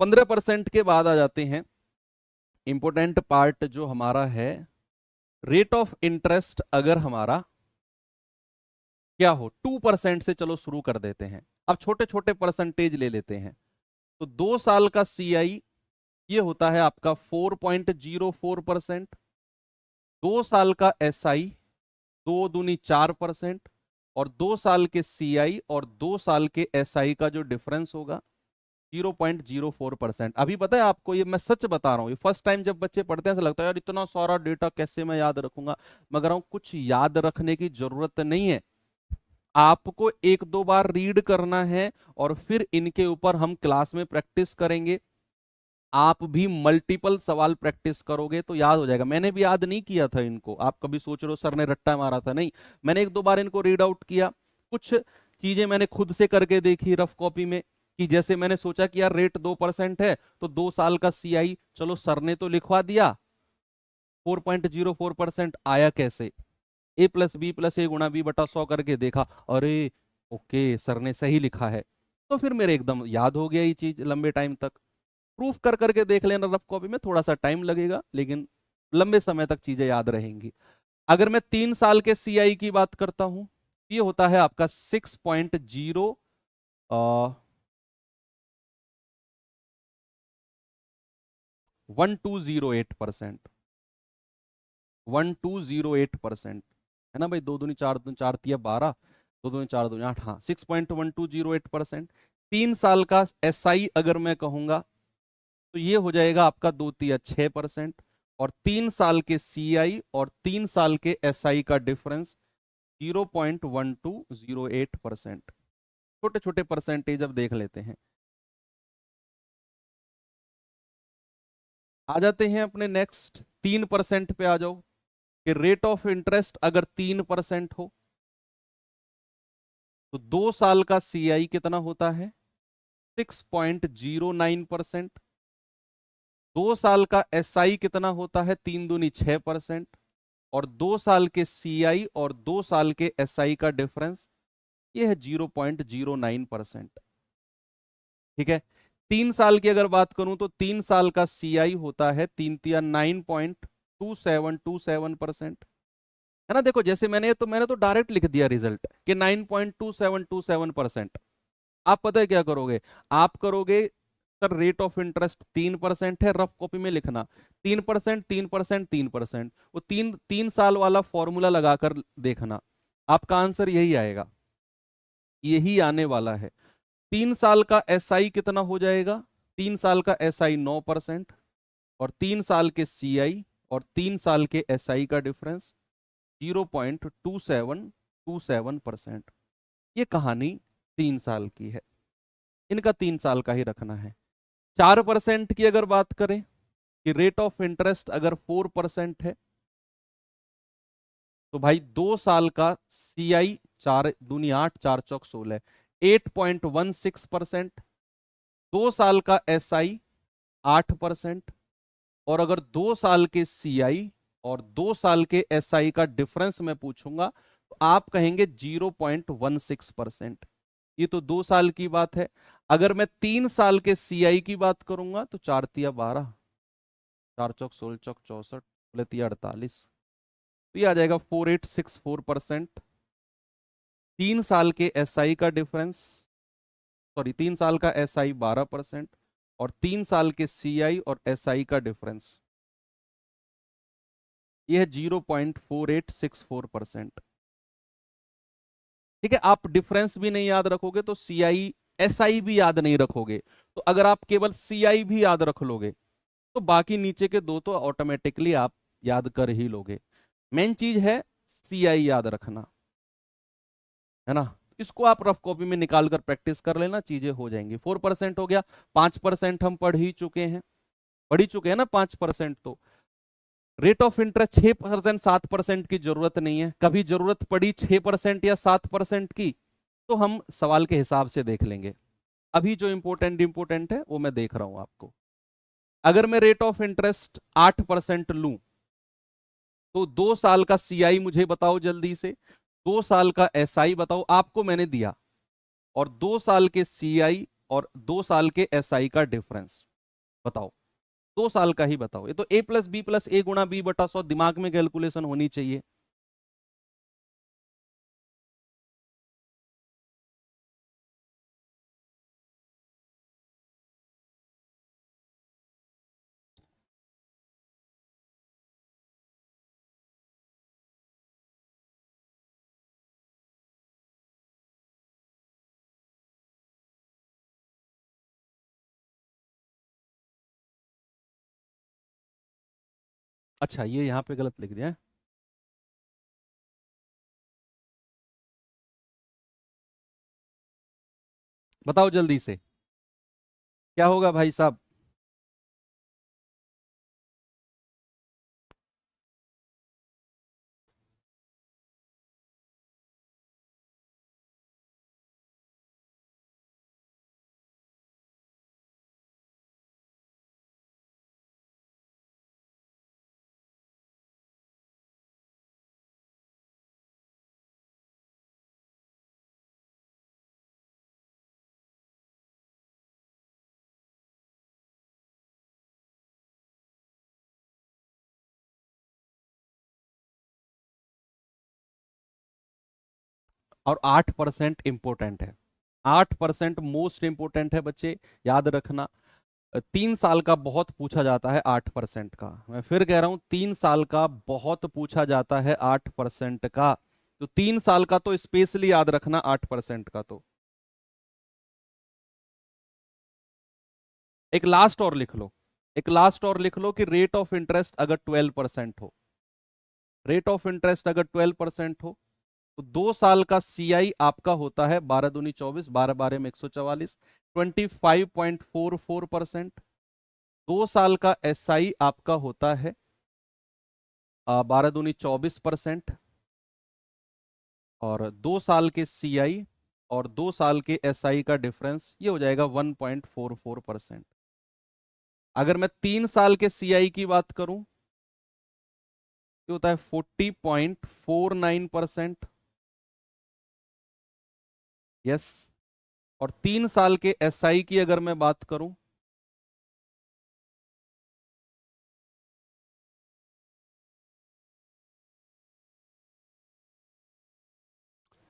15% के बाद आ जाते हैं इंपोर्टेंट पार्ट जो हमारा है, रेट ऑफ इंटरेस्ट अगर हमारा क्या हो 2% से, चलो शुरू कर देते हैं। अब छोटे छोटे परसेंटेज ले लेते हैं। तो 2 साल का CI ये होता है आपका 4.04%। 2 साल का SI 2 दूनी 4%। और 2 साल के CI और 2 साल के SI का जो डिफरेंस होगा 0.04%। अभी पता है आपको, ये मैं सच बता रहा हूँ, ये फर्स्ट टाइम जब बच्चे पढ़ते हैं ऐसा लगता है यार इतना सारा डेटा कैसे मैं याद रखूंगा, मगर कुछ याद रखने की जरूरत नहीं है। आपको एक दो बार रीड करना है और फिर इनके ऊपर हम क्लास में प्रैक्टिस करेंगे। आप भी मल्टीपल सवाल प्रैक्टिस करोगे तो याद हो जाएगा। मैंने भी याद नहीं किया था इनको, आप कभी सोच रहे हो सर ने रट्टा मारा था, नहीं। मैंने एक दो बार इनको रीड आउट किया, कुछ चीजें मैंने खुद से करके देखी रफ कॉपी में, कि जैसे मैंने सोचा कि यार रेट 2% है, तो 2 साल का CI चलो सर ने तो लिखवा दिया, 4.04% आया कैसे? A+B+A×B/100 करके देखा, अरे ओके सर ने सही लिखा है, तो फिर मेरे एकदम याद हो गया ये चीज लंबे टाइम तक। प्रूफ कर करके देख लेना रफ कॉपी में, थोड़ा सा टाइम लगेगा लेकिन लंबे समय तक चीजें याद रहेंगी। अगर मैं 3 साल के CI की बात करता हूं, ये होता है आपका 6.1208%। 1208% है ना भाई, 2 दूनी 4, 4 तिया 12, 2 दूनी 4 दूनी 8, हाँ 6.1208%। 3 साल का SI अगर मैं कहूंगा तो ये हो जाएगा आपका 2 तिया 6%। और 3 साल के CI और 3 साल के SI का डिफरेंस 0.1208%। छोटे छोटे परसेंटेज अब देख लेते हैं। आ जाते हैं अपने नेक्स्ट 3% पे आ जाओ, कि रेट ऑफ इंटरेस्ट अगर 3% हो तो 2 साल का CI कितना होता है? 6.09%। 2 साल का SI कितना होता है? 3 दूनी 6%। और 2 साल के CI और 2 साल के SI का डिफरेंस ये है 0.09%। ठीक है। 3 साल की अगर बात करूं तो 3 साल का CI होता है 3 तिया 9.2727%। है ना, देखो जैसे मैंने तो डायरेक्ट लिख दिया रिजल्ट कि 9.2727%। आप पता है क्या करोगे? आप करोगे, सर रेट ऑफ इंटरेस्ट 3% है, रफ कॉपी में लिखना 3%, 3%, 3%, वो 3 साल वाला फॉर्मूला लगाकर देखना, आपका आंसर यही आएगा, यही आने वाला है। 3 साल का SI कितना हो जाएगा? 3 साल का SI 9%। और 3 साल के CI और 3 साल के SI का डिफरेंस 0.2727%। ये कहानी 3 साल की है, इनका 3 साल का ही रखना है। 4% की अगर बात करें, कि रेट ऑफ इंटरेस्ट अगर 4% है, तो भाई 2 साल का CI 4 दूनी 8, 4 चौक 16, 8.16%। 2 साल का SI 8%, और अगर 2 साल के CI और 2 साल के SI का डिफरेंस मैं पूछूंगा तो आप कहेंगे 0.16%। ये तो 2 साल की बात है। अगर मैं 3 साल के CI की बात करूंगा तो 4 तिया 12, 4 चौक 16 चौक 64, 48, तो ये आ जाएगा 4864%। 3 साल के SI का डिफरेंस, सॉरी 3 साल का SI 12% और 3 साल के CI और SI का डिफरेंस ये है 0.4864%। ठीक है, आप डिफरेंस भी नहीं याद रखोगे तो CI SI भी याद नहीं रखोगे। तो अगर आप केवल CI भी याद रख लोगे तो बाकी नीचे के दो तो ऑटोमेटिकली आप याद कर ही लोगे। मेन चीज है CI याद रखना, है ना। इसको आप रफ कॉपी में निकाल कर प्रैक्टिस कर लेना, चीजें हो जाएंगी। 4% हो गया, 5% हम पढ़ ही चुके हैं ना 5%। तो रेट ऑफ इंटरेस्ट 6% 7% की जरूरत नहीं है। कभी जरूरत पड़ी 6% या 7% की तो हम सवाल के हिसाब से देख लेंगे। अभी जो इंपोर्टेंट है वो मैं देख रहा हूं आपको। अगर मैं रेट ऑफ इंटरेस्ट 8% लूं तो 2 साल का CI मुझे बताओ जल्दी से, 2 साल का SI बताओ, आपको मैंने दिया, और 2 साल के CI और 2 साल के SI का डिफरेंस बताओ। 2 साल का ही बताओ। ये तो A+B+A×B/100 दिमाग में कैलकुलेशन होनी चाहिए। अच्छा, ये यहां पे गलत लिख दिया है। बताओ जल्दी से क्या होगा भाई साहब। और 8% इंपोर्टेंट है, 8% मोस्ट इंपोर्टेंट है बच्चे, याद रखना। 3 साल का बहुत पूछा जाता है 8% का। मैं फिर कह रहा हूं 3 साल का बहुत पूछा जाता है 8% का। तो 3 साल का तो स्पेशली याद रखना 8% का। तो एक लास्ट और लिख लो, एक लास्ट और लिख लो कि रेट ऑफ इंटरेस्ट अगर 12% हो, रेट ऑफ इंटरेस्ट अगर 12% हो तो 2 साल का CI आपका होता है 12 दूनी 24, 12 12 में 144, 25.44%। 2 साल का SI आपका होता है 12 दूनी 24%, और 2 साल के CI और 2 साल के SI का डिफरेंस ये हो जाएगा 1.44%। अगर मैं 3 साल के CI की बात करूं ये होता है 40.49%। यस, और 3 साल के SI की अगर मैं बात करूं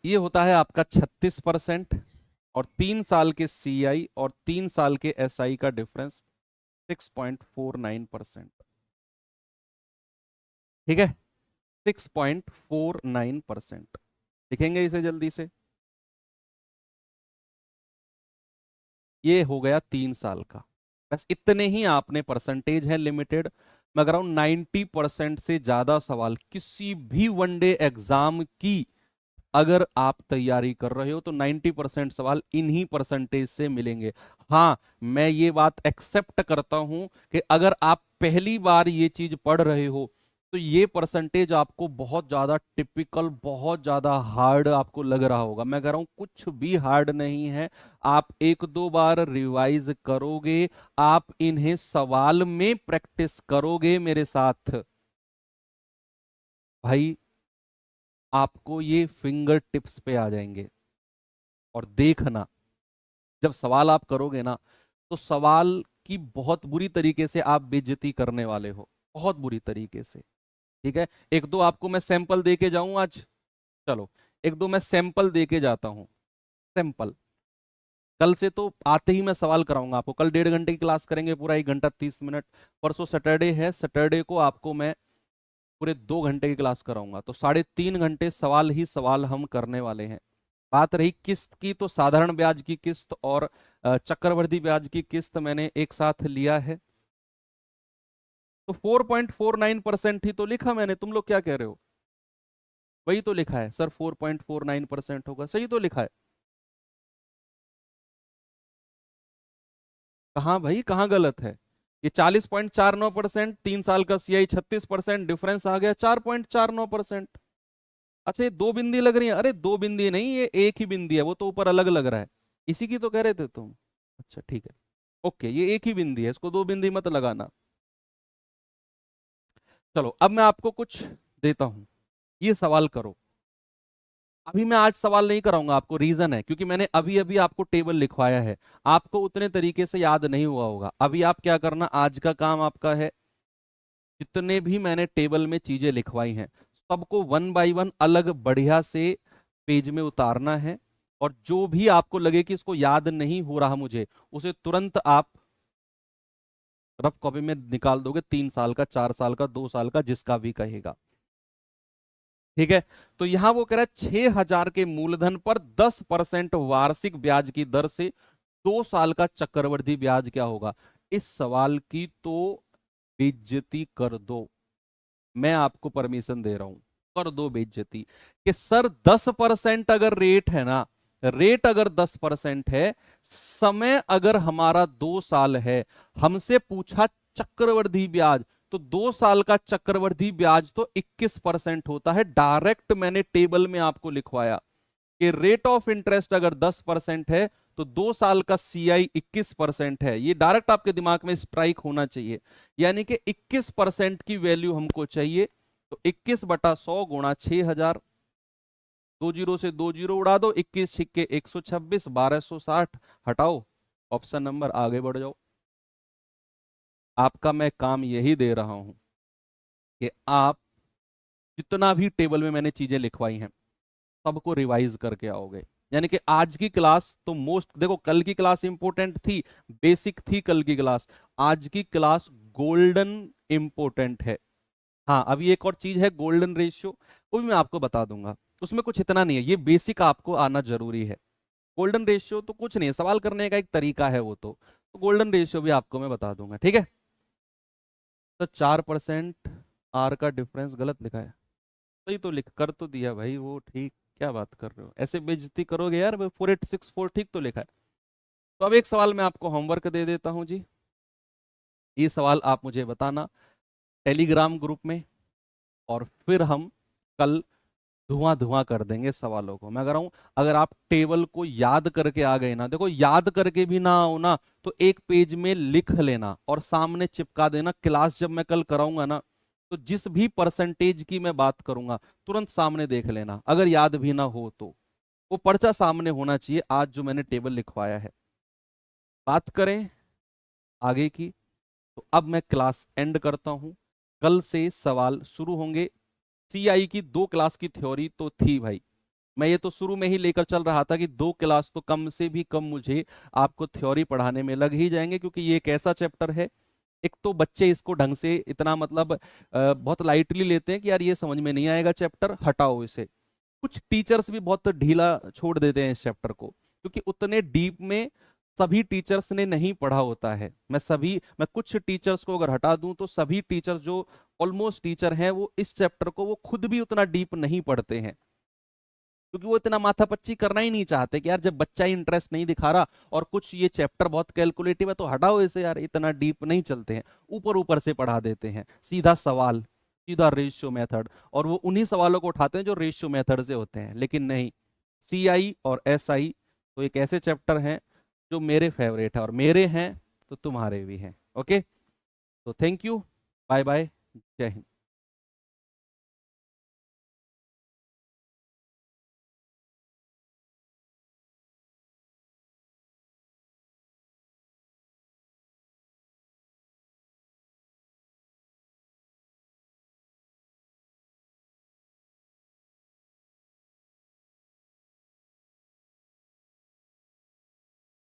ये होता है आपका 36%, और 3 साल के CI और 3 साल के SI का डिफरेंस 6.49%। ठीक है, 6.49%। लिखेंगे इसे जल्दी से। ये हो गया 3 साल का। बस इतने ही आपने, परसेंटेज है लिमिटेड। मैं कह रहा हूं 90% से ज्यादा सवाल किसी भी वनडे एग्जाम की अगर आप तैयारी कर रहे हो तो 90% सवाल इन्हीं परसेंटेज से मिलेंगे। हाँ, मैं ये बात एक्सेप्ट करता हूं कि अगर आप पहली बार ये चीज पढ़ रहे हो तो ये परसेंटेज आपको बहुत ज्यादा टिपिकल, बहुत ज्यादा हार्ड आपको लग रहा होगा। मैं कह रहा हूं कुछ भी हार्ड नहीं है। आप एक दो बार रिवाइज करोगे, आप इन्हें सवाल में प्रैक्टिस करोगे मेरे साथ, भाई आपको ये फिंगर टिप्स पे आ जाएंगे। और देखना, जब सवाल आप करोगे ना, तो सवाल की बहुत बुरी तरीके से आप बेइज्जती करने वाले हो, बहुत बुरी तरीके से। ठीक है, एक दो आपको मैं सैंपल दे के जाऊं आज। चलो, एक दो मैं सैंपल दे के जाता हूं। सैंपल कल से तो आते ही मैं सवाल कराऊंगा आपको। कल 1.5 घंटे की क्लास करेंगे, पूरा 1 घंटा 30 मिनट। परसों सैटरडे है, सैटरडे को आपको मैं पूरे 2 घंटे की क्लास कराऊंगा। तो 3.5 घंटे सवाल ही सवाल हम करने वाले हैं। बात रही किस्त की, तो साधारण ब्याज की किस्त और चक्रवृद्धि ब्याज की किस्त मैंने एक साथ लिया है। तो 4.49% ही तो लिखा मैंने, तुम लोग क्या कह रहे हो? वही तो लिखा है सर, 4.49% होगा, सही तो लिखा है। कहाँ भाई, कहाँ गलत है? ये 40.49%, 3 साल का सीआई 36%, डिफरेंस आ गया 4.49%। अच्छा, ये दो बिंदी लग रही है? अरे दो बिंदी नहीं, ये एक ही बिंदी है, वो तो ऊपर अलग लग रहा है। इसी की तो कह रहे थे तुम? अच्छा ठीक है, ओके, ये एक ही बिंदी है, इसको दो बिंदी मत लगाना। चलो, अब मैं आपको कुछ देता हूं, ये सवाल करो। अभी मैं आज सवाल नहीं कराऊंगा आपको, रीजन है क्योंकि मैंने अभी अभी आपको टेबल लिखवाया है, आपको उतने तरीके से याद नहीं हुआ होगा। अभी आप क्या करना, आज का काम आपका है, जितने भी मैंने टेबल में चीजें लिखवाई हैं सबको 1 बाय 1 अलग बढ़िया से पेज में उतारना है। और जो भी आपको लगे कि इसको याद नहीं हो रहा मुझे, उसे तुरंत आप रफ कॉपी में निकाल दोगे। 3 साल का, 4 साल का, 2 साल का, जिसका भी कहेगा। ठीक है, तो यहां वो कह रहा है 6,000 के मूलधन पर 10% वार्षिक ब्याज की दर से 2 साल का चक्रवृद्धि ब्याज क्या होगा। इस सवाल की तो बेइज्जती कर दो, मैं आपको परमिशन दे रहा हूं, कर दो बेइज्जती। कि सर 10% अगर रेट है ना, रेट अगर 10% है, समय अगर हमारा 2 साल है, हमसे पूछा चक्रवृद्धि ब्याज, तो 2 साल का चक्रवृद्धि ब्याज तो 21% होता है। डायरेक्ट मैंने टेबल में आपको लिखवाया कि रेट ऑफ इंटरेस्ट अगर 10% है, तो 2 साल का सीआई 21% है। ये डायरेक्ट आपके दिमाग में स्ट्राइक होना चाहिए, यानी कि 21% की वैल्यू हमको चाहिए। तो 21/100 गुणा 6,000, 2 जीरो से 2 जीरो उड़ा दो, 21 छिक्के 126, 1260 हटाओ, ऑप्शन नंबर, आगे बढ़ जाओ। आपका मैं काम यही दे रहा हूं कि आप जितना भी टेबल में मैंने चीजें लिखवाई हैं सबको रिवाइज करके आओगे। यानी कि आज की क्लास तो मोस्ट, देखो कल की क्लास इंपॉर्टेंट थी, बेसिक थी कल की क्लास, आज की क्लास गोल्डन इंपॉर्टेंट है। हाँ, अभी एक और चीज है गोल्डन रेशियो, वो भी मैं आपको बता दूंगा। उसमें कुछ इतना नहीं है, ये बेसिक आपको आना जरूरी है। गोल्डन रेशियो तो कुछ नहीं है, सवाल करने का एक तरीका है वो तो गोल्डन रेशियो भी आपको मैं बता दूंगा। ठीक है, तो 4% आर का डिफरेंस गलत लिखा है, सही तो लिख कर तो दिया भाई वो, ठीक। क्या बात कर रहे हो, ऐसे बेइज्जती करोगे यार? 4864 ठीक तो लिखा है। तो अब एक सवाल मैं आपको होमवर्क दे देता हूं जी। ये सवाल आप मुझे बताना टेलीग्राम ग्रुप में, और फिर हम कल धुआं धुआं कर देंगे सवालों को। मैं कह रहा हूं, अगर आप टेबल को याद करके आ गए ना, देखो याद करके भी ना आओ ना, तो एक पेज में लिख लेना और सामने चिपका देना। क्लास जब मैं कल कराऊंगा ना, तो जिस भी परसेंटेज की मैं बात करूंगा तुरंत सामने देख लेना, अगर याद भी ना हो तो वो पर्चा सामने होना चाहिए आज जो मैंने टेबल लिखवाया है। बात करें आगे की, तो अब मैं क्लास एंड करता हूं। कल से सवाल शुरू होंगे। सीआई की 2 क्लास की थ्योरी तो थी भाई, मैं ये तो शुरू में ही लेकर चल रहा था कि 2 क्लास तो कम से भी कम मुझे आपको थ्योरी पढ़ाने में लग ही जाएंगे, क्योंकि ये एक ऐसा चैप्टर है, एक तो बच्चे इसको ढंग से इतना मतलब बहुत लाइटली लेते हैं कि यार ये समझ में नहीं आएगा चैप्टर, हटाओ इसे। कुछ टीचर्स भी बहुत ढीला छोड़ देते हैं इस चैप्टर को, क्योंकि उतने डीप में सभी टीचर्स ने नहीं पढ़ा होता है। मैं कुछ टीचर्स को अगर हटा दूं, तो सभी टीचर्स जो ऑलमोस्ट टीचर हैं वो इस चैप्टर को वो खुद भी उतना डीप नहीं पढ़ते हैं, क्योंकि वो इतना माथापच्ची करना ही नहीं चाहते कि यार जब बच्चा ही इंटरेस्ट नहीं दिखा रहा और कुछ ये चैप्टर बहुत कैलकुलेटिव है तो हटाओ इसे यार, इतना डीप नहीं चलते हैं, ऊपर ऊपर से पढ़ा देते हैं, सीधा सवाल सीधा रेशियो मेथड, और वो उन्हीं सवालों को उठाते हैं जो रेशियो मेथड से होते हैं। लेकिन नहीं, CI और SI तो एक ऐसे चैप्टर हैं जो मेरे फेवरेट है, और मेरे हैं तो तुम्हारे भी हैं। ओके, तो थैंक यू, बाय बाय, जय हिंद।